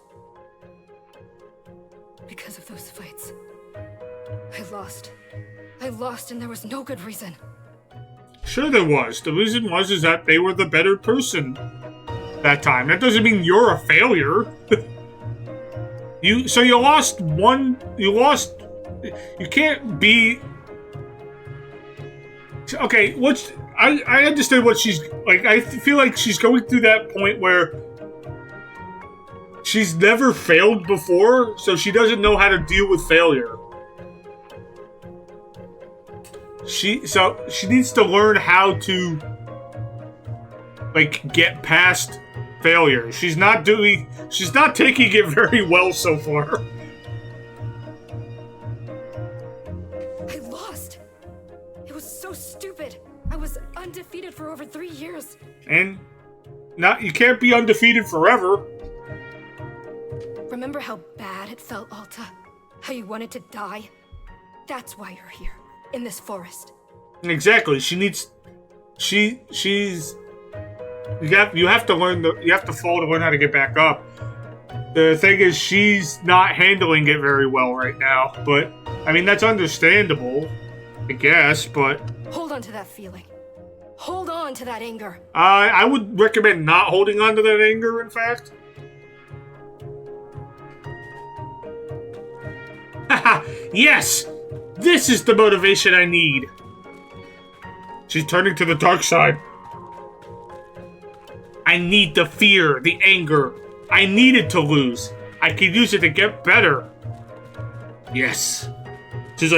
Because of those fights. I lost and there was no good reason. Sure there was. The reason was is that they were the better person that time. That doesn't mean you're a failure. You lost one... You can't be... Okay, I understand what she's... Like, I feel like she's going through that point where she's never failed before, so she doesn't know how to deal with failure. She needs to learn how to, like, get past failure. She's not taking it very well so far. I lost. It was so stupid. I was undefeated for over 3 years. And you can't be undefeated forever. Remember how bad it felt, Alta? How you wanted to die? That's why you're here, in this forest. Exactly. You have to fall to learn how to get back up. The thing is, she's not handling it very well right now. But, I mean, that's understandable, I guess, but... Hold on to that feeling. Hold on to that anger. I would recommend not holding on to that anger, in fact. Haha, yes! This is the motivation I need. She's turning to the dark side. I need the fear, the anger. I needed to lose. I could use it to get better. Yes. She's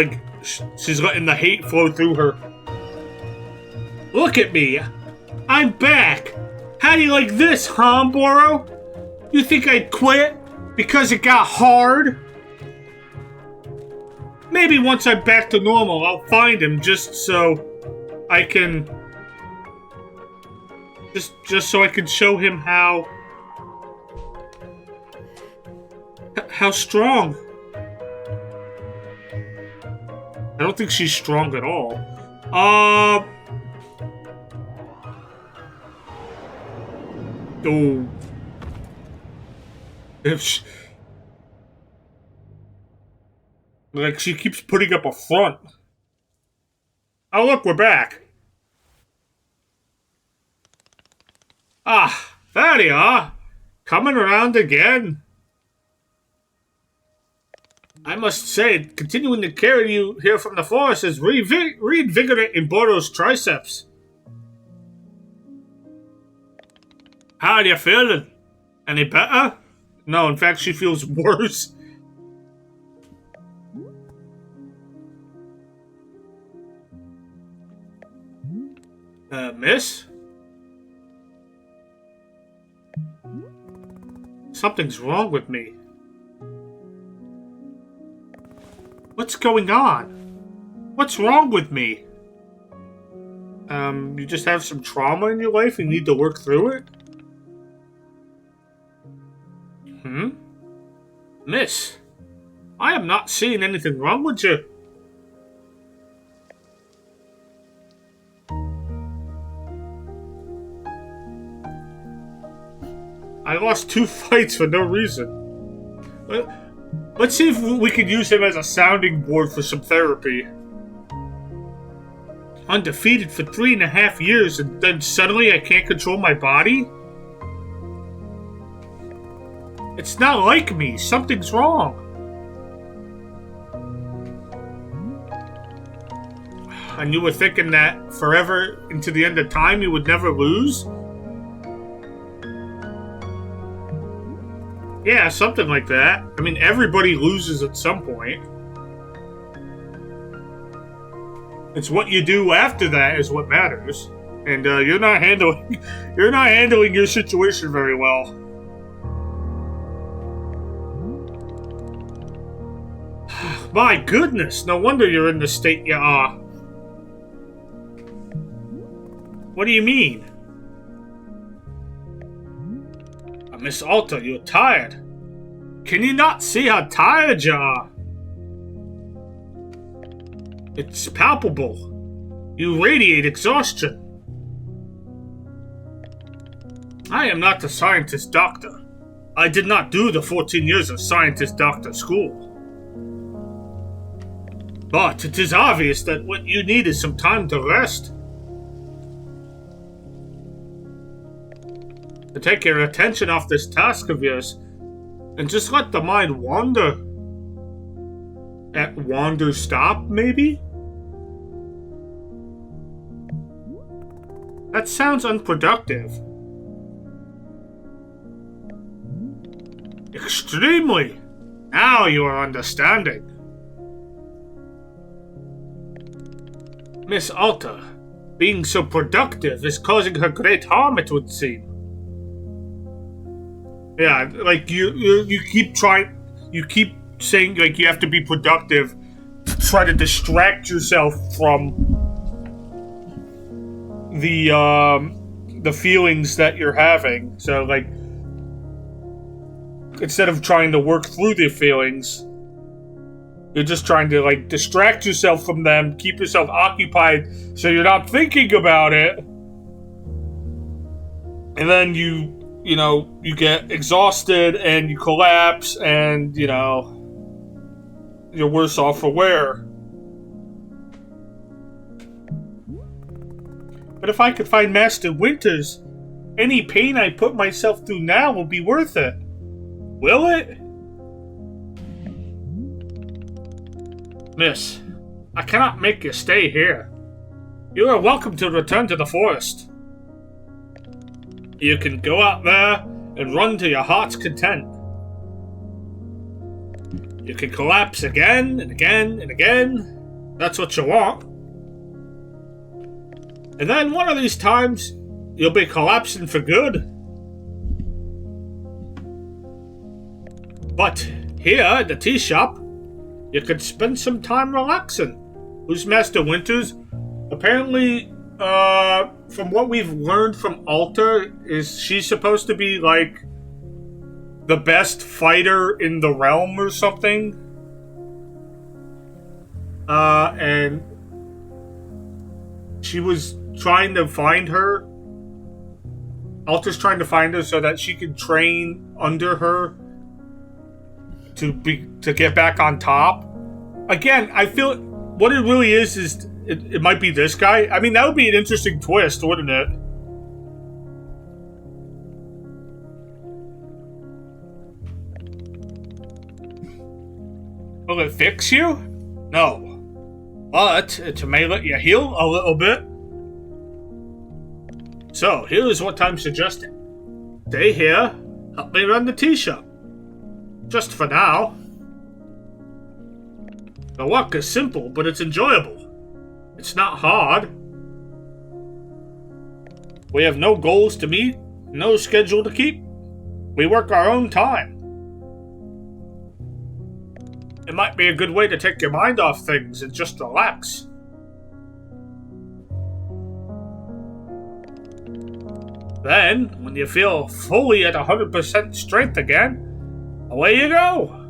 letting the hate flow through her. Look at me. I'm back. How do you like this, huh, Boro? You think I'd quit because it got hard? Maybe once I'm back to normal, I'll find him just so I can Just so I can show him how strong. I don't think she's strong at all. Oh. If she, like, she keeps putting up a front. Oh, look, we're back. Ah, there you are. Coming around again. I must say, continuing to carry you here from the forest is reinvigorating Boro's triceps. How are you feeling? Any better? No, in fact, she feels worse. Miss? Something's wrong with me. What's going on? What's wrong with me? You just have some trauma in your life and you need to work through it? Miss, I am not seeing anything wrong with you. I lost 2 fights for no reason. Let's see if we can use him as a sounding board for some therapy. Undefeated for 3.5 years, and then suddenly I can't control my body? It's not like me. Something's wrong. And you were thinking that forever into the end of time you would never lose? Yeah, something like that. I mean, everybody loses at some point. It's what you do after that is what matters. And you're not handling your situation very well. My goodness, no wonder you're in the state you are. What do you mean? Miss Alta, you're tired. Can you not see how tired you are? It's palpable. You radiate exhaustion. I am not a scientist doctor. I did not do the 14 years of scientist doctor school. But it is obvious that what you need is some time to rest. To take your attention off this task of yours and just let the mind wander. At Wanderstop, maybe? That sounds unproductive. Extremely. Now you are understanding. Miss Alta, being so productive is causing her great harm, it would seem. Yeah, like you keep saying like you have to be productive to try to distract yourself from the feelings that you're having. So like instead of trying to work through the feelings, you're just trying to like distract yourself from them, keep yourself occupied so you're not thinking about it. And then you get exhausted and you collapse and, you're worse off for wear. But if I could find Master Winters, any pain I put myself through now will be worth it. Will it? Miss, I cannot make you stay here. You are welcome to return to the forest. You can go out there and run to your heart's content. You can collapse again and again and again. That's what you want. And then one of these times, you'll be collapsing for good. But here at the tea shop, you could spend some time relaxing. Who's Master Winters? Apparently, from what we've learned from Alta, is she's supposed to be like the best fighter in the realm or something. And she was trying to find her. Alta's trying to find her so that she can train under her to get back on top. Again, I feel what it really is it might be this guy. I mean, that would be an interesting twist, wouldn't it? Will it fix you? No. But it may let you heal a little bit. So, here's what I'm suggesting. Stay here, help me run the tea shop. Just for now. The work is simple, but it's enjoyable. It's not hard. We have no goals to meet, no schedule to keep. We work our own time. It might be a good way to take your mind off things and just relax. Then, when you feel fully at 100% strength again, away you go.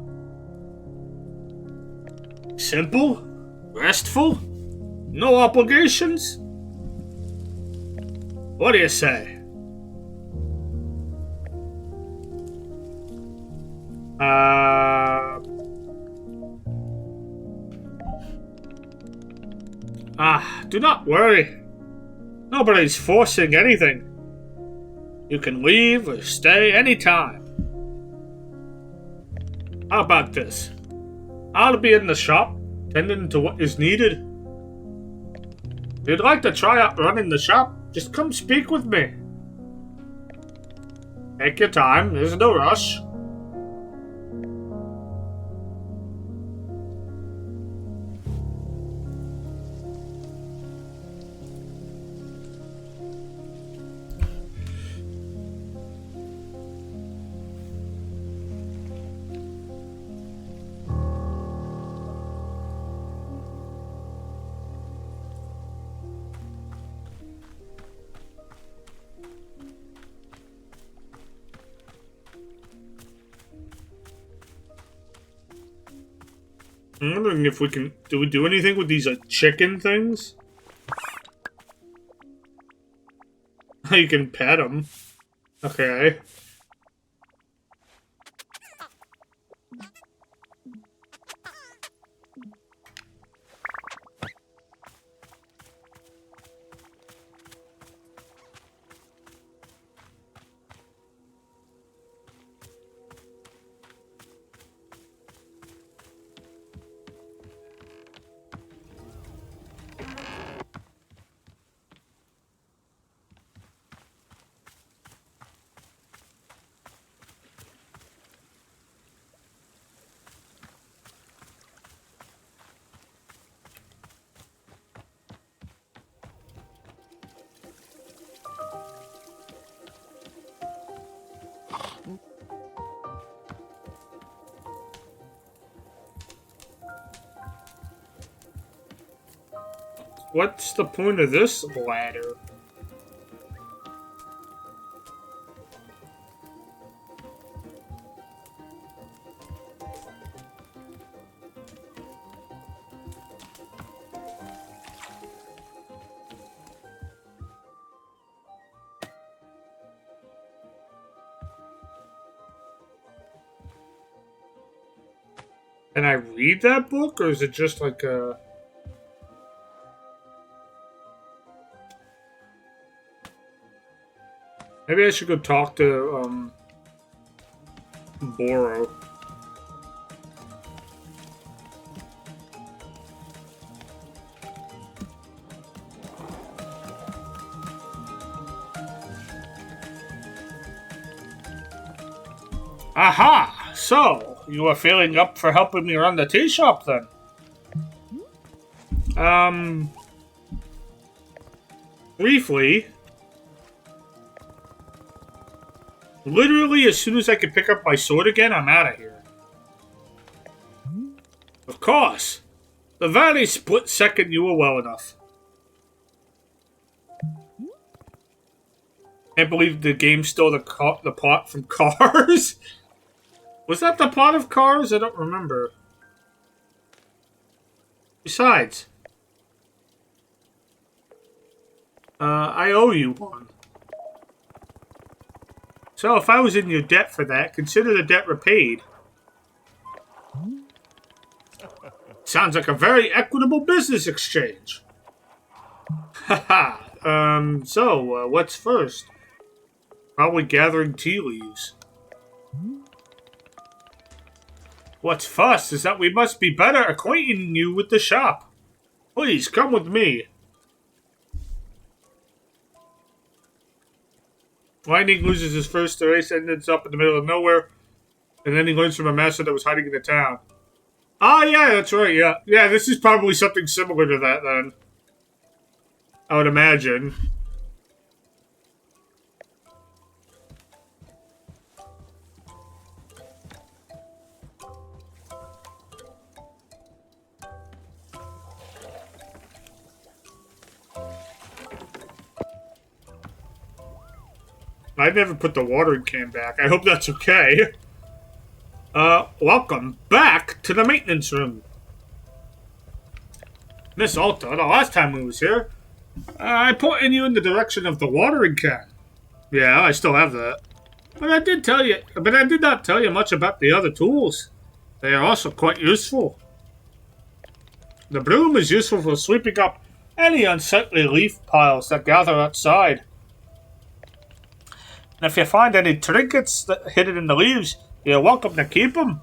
Simple, restful, no obligations. What do you say? Do not worry. Nobody's forcing anything. You can leave or stay anytime. How about this? I'll be in the shop, tending to what is needed. If you'd like to try out running the shop, just come speak with me. Take your time, there's no rush. I'm wondering if we can... Do we do anything with these chicken things? You can pet them. Okay. What's the point of this ladder? Can I read that book, or is it just like a... Maybe I should go talk to, Boro. Aha! So, you are feeling up for helping me run the tea shop, then? Briefly... Literally, as soon as I can pick up my sword again, I'm out of here. Of course. The very split second you were well enough. Can't believe the game stole the plot from Cars. Was that the plot of Cars? I don't remember. Besides, I owe you one. So if I was in your debt for that, consider the debt repaid. Sounds like a very equitable business exchange. Haha. So, what's first? Probably gathering tea leaves. What's first is that we must be better acquainting you with the shop. Please, come with me. Lightning loses his first race and ends up in the middle of nowhere. And then he learns from a master that was hiding in the town. Ah, yeah, that's right, yeah. Yeah, this is probably something similar to that, then. I would imagine. I never put the watering can back. I hope that's okay. Welcome back to the maintenance room. Miss Alta, the last time we was here, I pointed you in the direction of the watering can. Yeah, I still have that. But I did not tell you much about the other tools. They are also quite useful. The broom is useful for sweeping up any unsightly leaf piles that gather outside. And if you find any trinkets hidden in the leaves, you're welcome to keep them.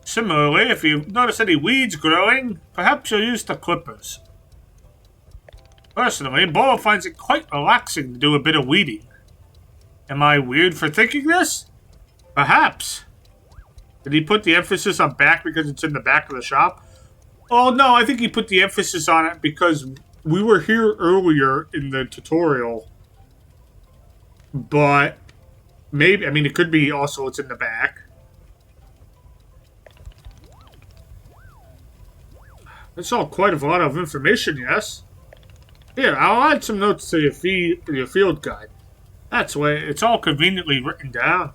Similarly, if you notice any weeds growing, perhaps you'll use the clippers. Personally, Bo finds it quite relaxing to do a bit of weeding. Am I weird for thinking this? Perhaps. Did he put the emphasis on back because it's in the back of the shop? Oh, no, I think he put the emphasis on it because we were here earlier in the tutorial. But maybe, I mean, it could be also it's in the back. That's all quite a lot of information, yes? Here, I'll add some notes to your field guide. That's why it's all conveniently written down.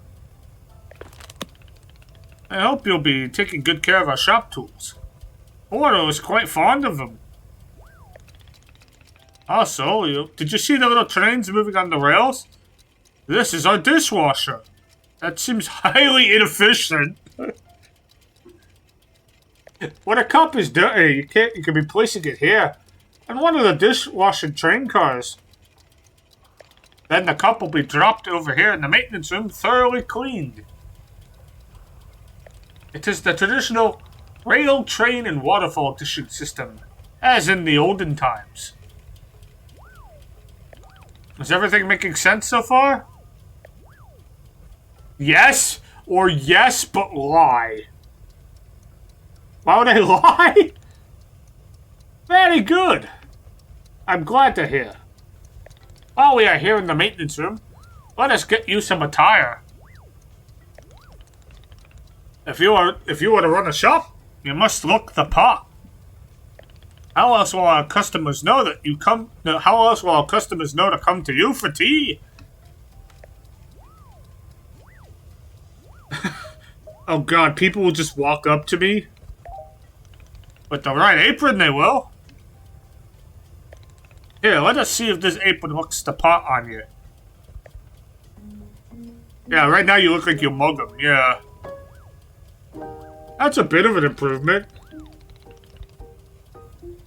I hope you'll be taking good care of our shop tools. Oro is quite fond of them. Also, did you see the little trains moving on the rails? This is our dishwasher. That seems highly inefficient. When a cup is dirty, you can be placing it here. And one of the dishwashing train cars. Then the cup will be dropped over here in the maintenance room, thoroughly cleaned. It is the traditional rail, train, and waterfall dishing system, as in the olden times. Is everything making sense so far? Yes, or yes, but lie. Why would I lie? Very good. I'm glad to hear. While we are here in the maintenance room, let us get you some attire. If you are to run a shop, you must look the part. How else will our customers know that you come? How else will our customers know to come to you for tea? Oh God, people will just walk up to me. With the right apron, they will. Here, let us see if this apron looks the part on you. Yeah, right now you look like you mug them, yeah. That's a bit of an improvement.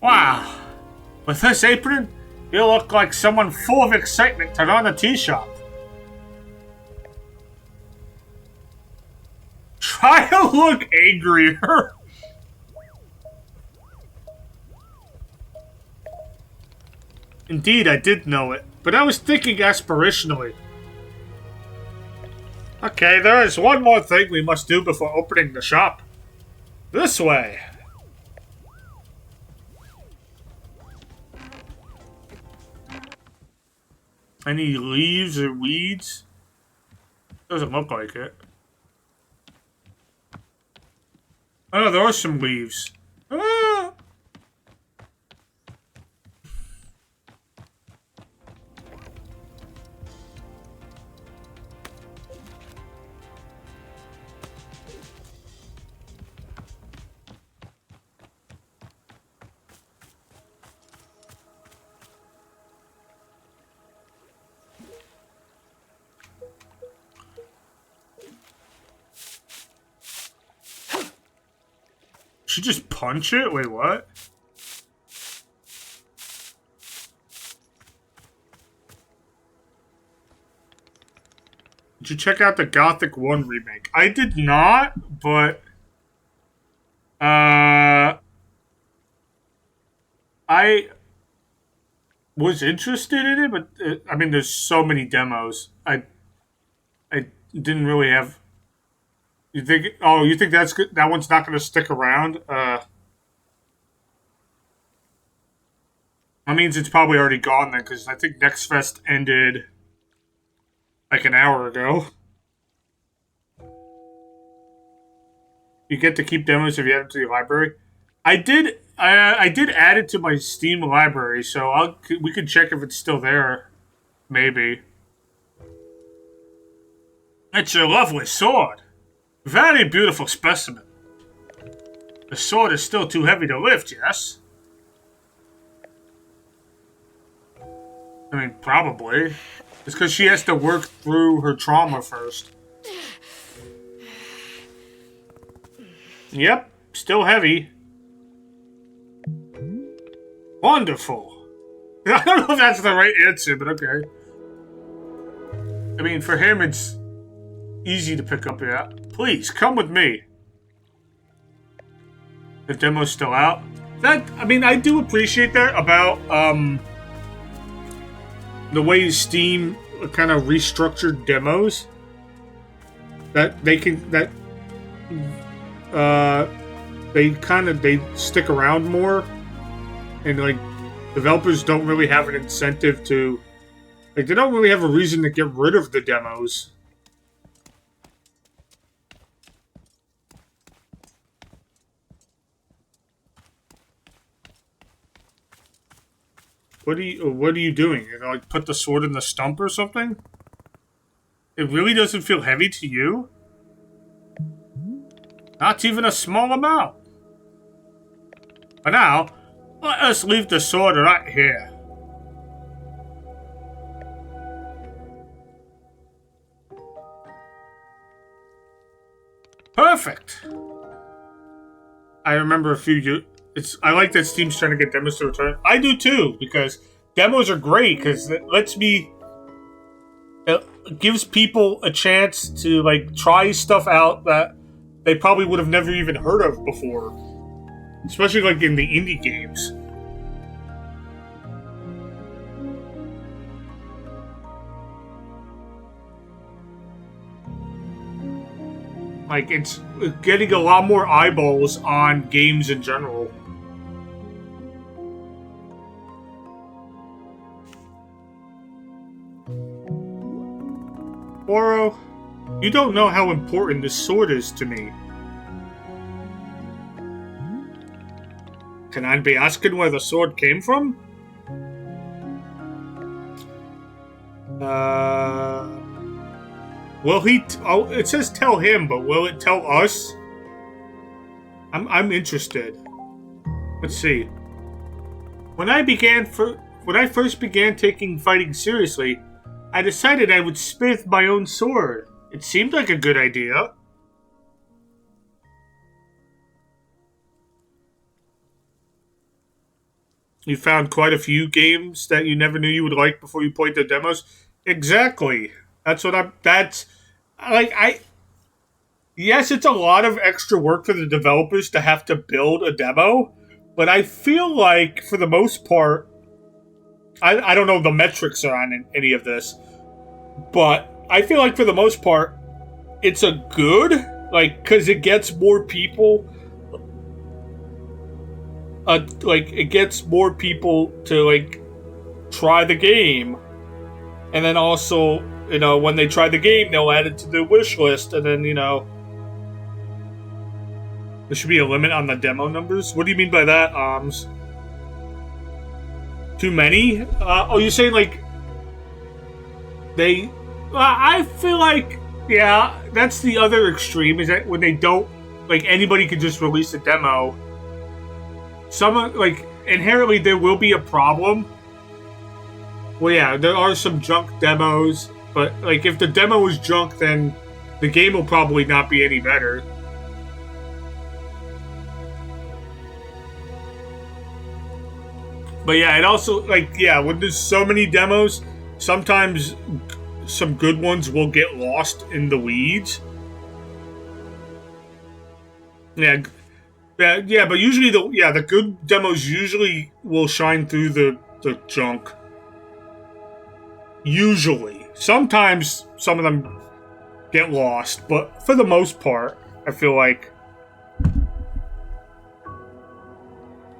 Wow. With this apron, you look like someone full of excitement to run a tea shop. Try to look angrier. Indeed, I did know it, but I was thinking aspirationally. Okay, there is one more thing we must do before opening the shop. This way. Any leaves or weeds? Doesn't look like it. Oh, there are some leaves. Ah! She just punch it? Wait, what? Did you check out the Gothic 1 remake? I did not, but I was interested in it, but I mean, there's so many demos. I didn't really have. You think? Oh, you think that's good? That one's not going to stick around? That means it's probably already gone then, because I think Next Fest ended like an hour ago. You get to keep demos if you add them to your library. I did add it to my Steam library, so we could check if it's still there. Maybe. It's a lovely sword. Very beautiful specimen. The sword is still too heavy to lift, yes? I mean, probably. It's because she has to work through her trauma first. Yep, still heavy. Wonderful. I don't know if that's the right answer, but okay. I mean, for him, it's easy to pick up. Yeah. Please, come with me. The demo's still out. I mean, I do appreciate that about, the way Steam kind of restructured demos. That they can, they stick around more. And, like, developers don't really have an incentive to... Like, they don't really have a reason to get rid of the demos. What are you doing? You know, like, put the sword in the stump or something? It really doesn't feel heavy to you? Not even a small amount. For now... Let us leave the sword right here. Perfect. I remember a few. I like that Steam's trying to get demos to return. I do too, because demos are great because it lets me. It gives people a chance to like try stuff out that they probably would have never even heard of before. Especially like in the indie games. Like, it's getting a lot more eyeballs on games in general. Oro, you don't know how important this sword is to me. Can I be asking where the sword came from? Will he... it says tell him, but will it tell us? I'm interested. Let's see. When I first began taking fighting seriously, I decided I would smith my own sword. It seemed like a good idea. You found quite a few games that you never knew you would like before you played the demos? Exactly. Yes, it's a lot of extra work for the developers to have to build a demo, but I feel like, for the most part, I don't know the metrics are on any of this, but I feel like for the most part, it's a good, because it gets more people... it gets more people to, try the game. And then also, when they try the game, they'll add it to their wish list. And then, there should be a limit on the demo numbers? What do you mean by that, Arms? Too many? You're saying, I feel like, yeah, that's the other extreme, is that when they don't, anybody can just release a demo. Inherently there will be a problem. Well, yeah, there are some junk demos, but, if the demo is junk, then the game will probably not be any better. But yeah, it also, like, yeah, when there's so many demos, sometimes some good ones will get lost in the weeds. Yeah, yeah, but usually the good demos usually will shine through the junk. Usually. Sometimes some of them get lost, but for the most part, I feel like,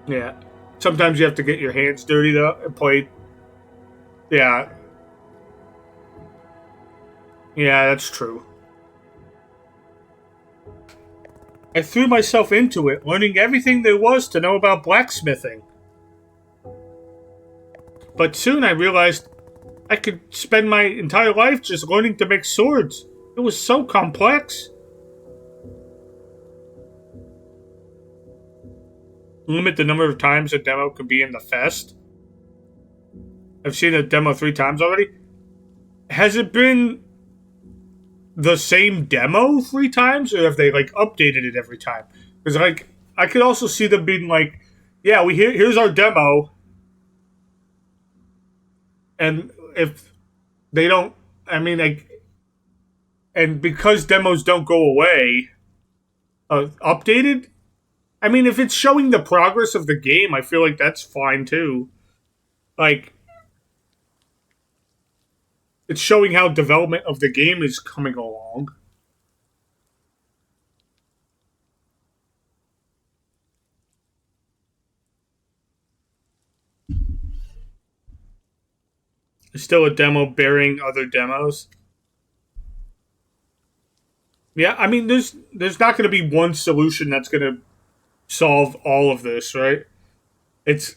yeah. Sometimes you have to get your hands dirty though and play. Yeah. Yeah, that's true. I threw myself into it, learning everything there was to know about blacksmithing. But soon I realized I could spend my entire life just learning to make swords. It was so complex. Limit the number of times a demo can be in the fest. I've seen a demo 3 times already. Has it been the same demo 3 times, or have they like updated it every time? Because like I could also see them being like, yeah, here's our demo, and if they don't, I mean, like, and because demos don't go away, updated. I mean, if it's showing the progress of the game, I feel like that's fine too. Like, it's showing how development of the game is coming along. It's still a demo bearing other demos. Yeah, I mean, there's not going to be one solution that's going to solve all of this, right? It's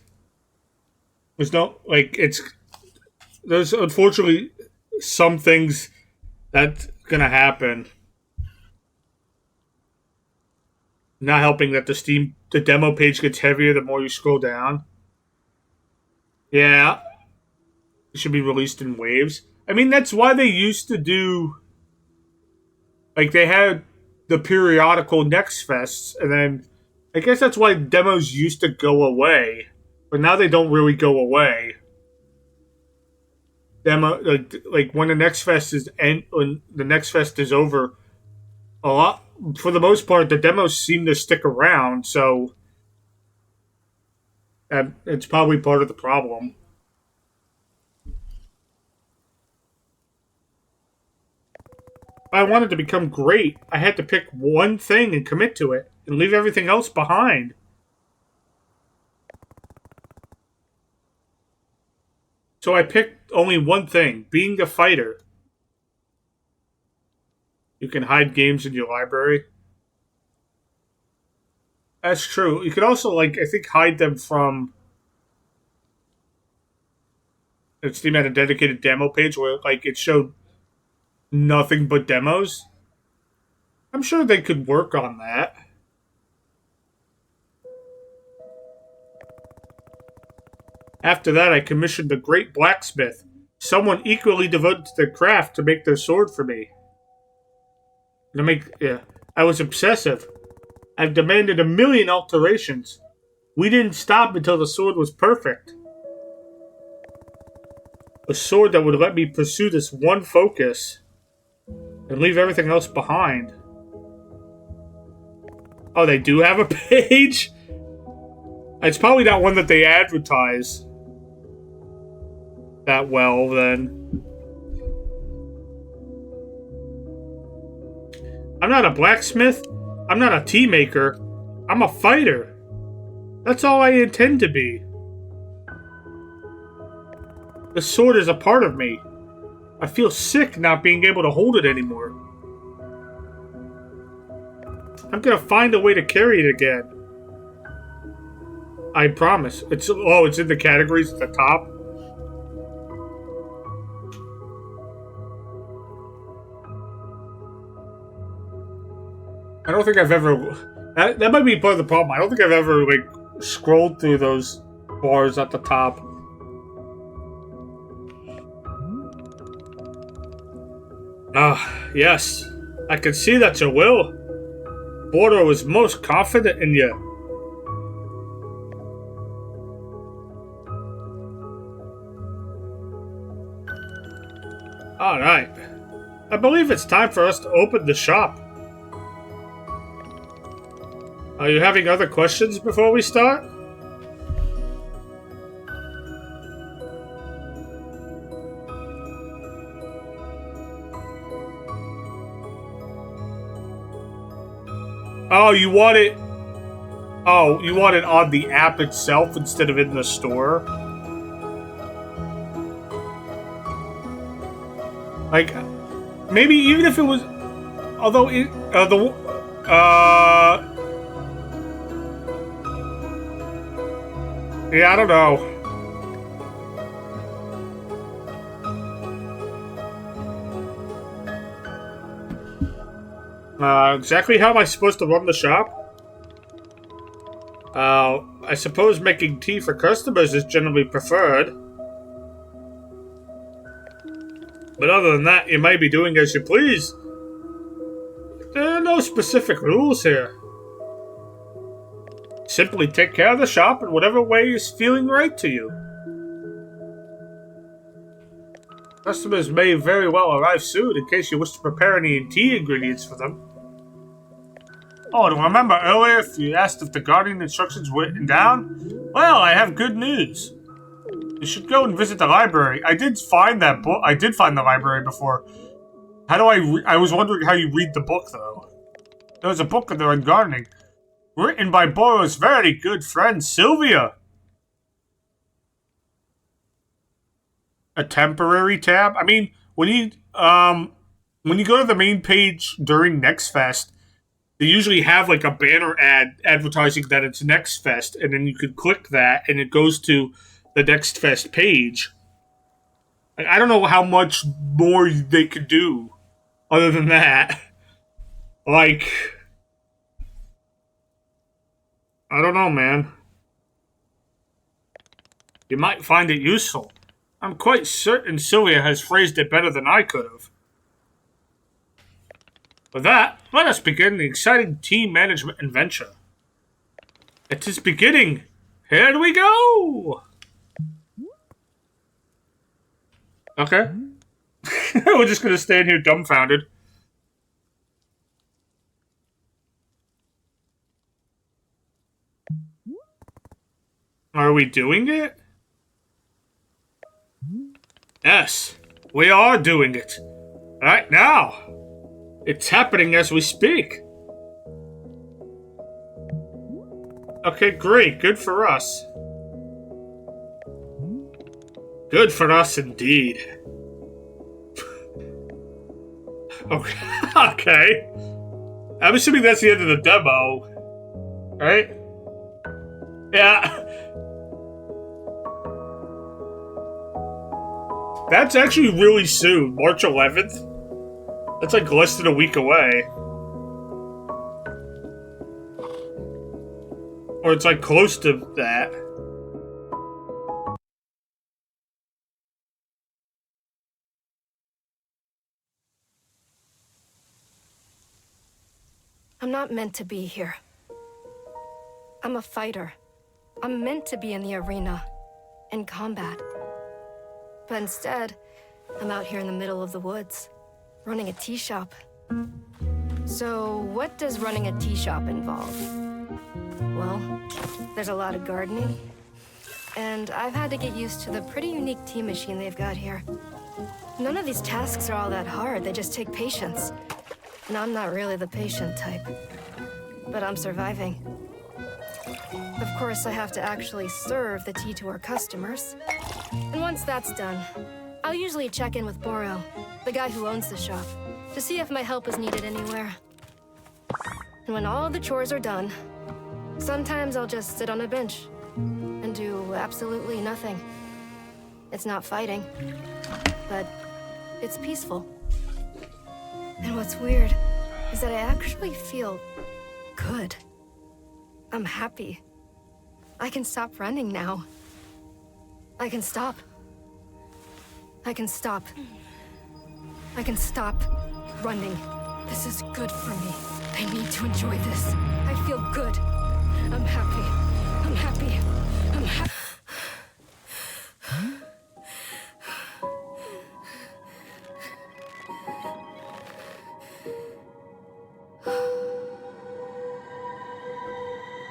there's no like it's there's unfortunately some things that's going to happen. Not helping that the demo page gets heavier the more you scroll down. Yeah, it should be released in waves. I mean, that's why they used to do, like, they had the periodical Next Fests, and then I guess that's why demos used to go away, but now they don't really go away. Demo like when the Next Fest when the Next Fest is over, a lot for the most part the demos seem to stick around, so it's probably part of the problem. If I wanted to become great, I had to pick one thing and commit to it, and leave everything else behind. So I picked only one thing, being a fighter. You can hide games in your library. That's true. You could also, like, I think, hide them from... Steam had a dedicated demo page where, like, it showed nothing but demos. I'm sure they could work on that. After that, I commissioned a great blacksmith, someone equally devoted to their craft, to make their sword for me. I was obsessive. I've demanded 1,000,000 alterations. We didn't stop until the sword was perfect. A sword that would let me pursue this one focus and leave everything else behind. Oh, they do have a page? It's probably not one that they advertise that well, then. I'm not a blacksmith. I'm not a tea maker. I'm a fighter. That's all I intend to be. The sword is a part of me. I feel sick not being able to hold it anymore. I'm gonna find a way to carry it again. I promise. It's in the categories at the top. I don't think I've ever... That might be part of the problem. I don't think I've ever, like, scrolled through those bars at the top. Ah, yes. I can see that you will. Border was most confident in you. Alright. I believe it's time for us to open the shop. Are you having other questions before we start? Oh, you want it... Oh, you want it on the app itself instead of in the store? Like, maybe even if it was... Although it... Yeah, I don't know. Exactly how am I supposed to run the shop? I suppose making tea for customers is generally preferred. But other than that, you may be doing as you please. There are no specific rules here. Simply take care of the shop in whatever way is feeling right to you. Customers may very well arrive soon in case you wish to prepare any tea ingredients for them. Oh, and remember earlier if you asked if the guardian instructions were written down? Well, I have good news. You should go and visit the library. I did find that book. I did find the library before. How do I was wondering how you read the book, though. There was a book in there on gardening. Written by Boro's very good friend, Sylvia. A temporary tab? I mean, when you go to the main page during Next Fest, they usually have like a banner ad advertising that it's Next Fest, and then you could click that, and it goes to the Next Fest page. I don't know how much more they could do other than that. Like, I don't know, man. You might find it useful. I'm quite certain Sylvia has phrased it better than I could have. With that, let us begin the exciting team management adventure. It is beginning. Here we go! Okay. We're just gonna stand here dumbfounded. Are we doing it? Yes, we are doing it. Right now. It's happening as we speak. Okay, great. Good for us. Good for us indeed. Okay. Okay. I'm assuming that's the end of the demo. Right? Yeah. That's actually really soon. March 11th. That's like less than a week away. Or it's like close to that. I'm not meant to be here. I'm a fighter. I'm meant to be in the arena, in combat. But instead, I'm out here in the middle of the woods, running a tea shop. So, what does running a tea shop involve? Well, there's a lot of gardening, and I've had to get used to the pretty unique tea machine they've got here. None of these tasks are all that hard, they just take patience. And I'm not really the patient type, but I'm surviving. Of course, I have to actually serve the tea to our customers. And once that's done, I'll usually check in with Boro, the guy who owns the shop, to see if my help is needed anywhere. And when all the chores are done, sometimes I'll just sit on a bench and do absolutely nothing. It's not fighting, but it's peaceful. And what's weird is that I actually feel good. I'm happy. I can stop running now. I can stop. I can stop. I can stop running. This is good for me. I need to enjoy this. I feel good. I'm happy. I'm happy. I'm happy.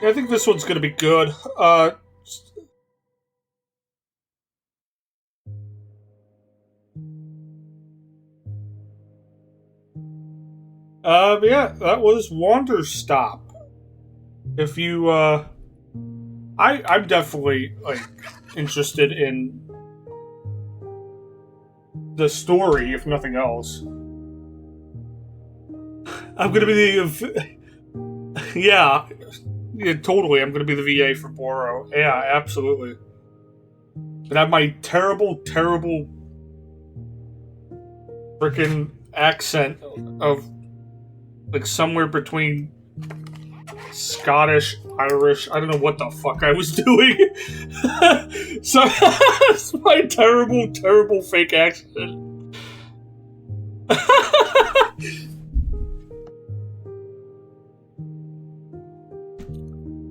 I think this one's gonna be good. Yeah, that was Wanderstop. If you, I'm definitely, like, interested in the story, if nothing else. I'm gonna be the, yeah, totally, I'm gonna be the VA for Boro. Yeah, absolutely. But I have my terrible, terrible freaking accent of, like, somewhere between Scottish, Irish. I don't know what the fuck I was doing. So it's my terrible, terrible fake accent.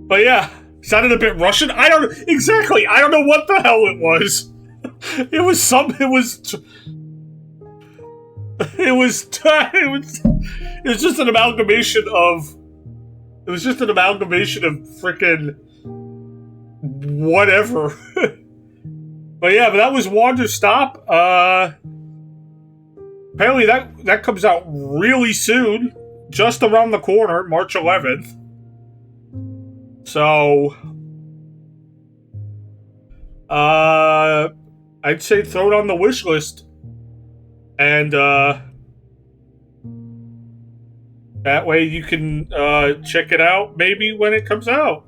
But yeah, sounded a bit Russian. I don't know what the hell it was. It was some. It was. It was. It was just an amalgamation of. It was just an amalgamation of frickin' whatever. But yeah, but that was Wanderstop. Apparently that comes out really soon, just around the corner, March 11th. So, I'd say throw it on the wish list, and that way you can check it out maybe when it comes out.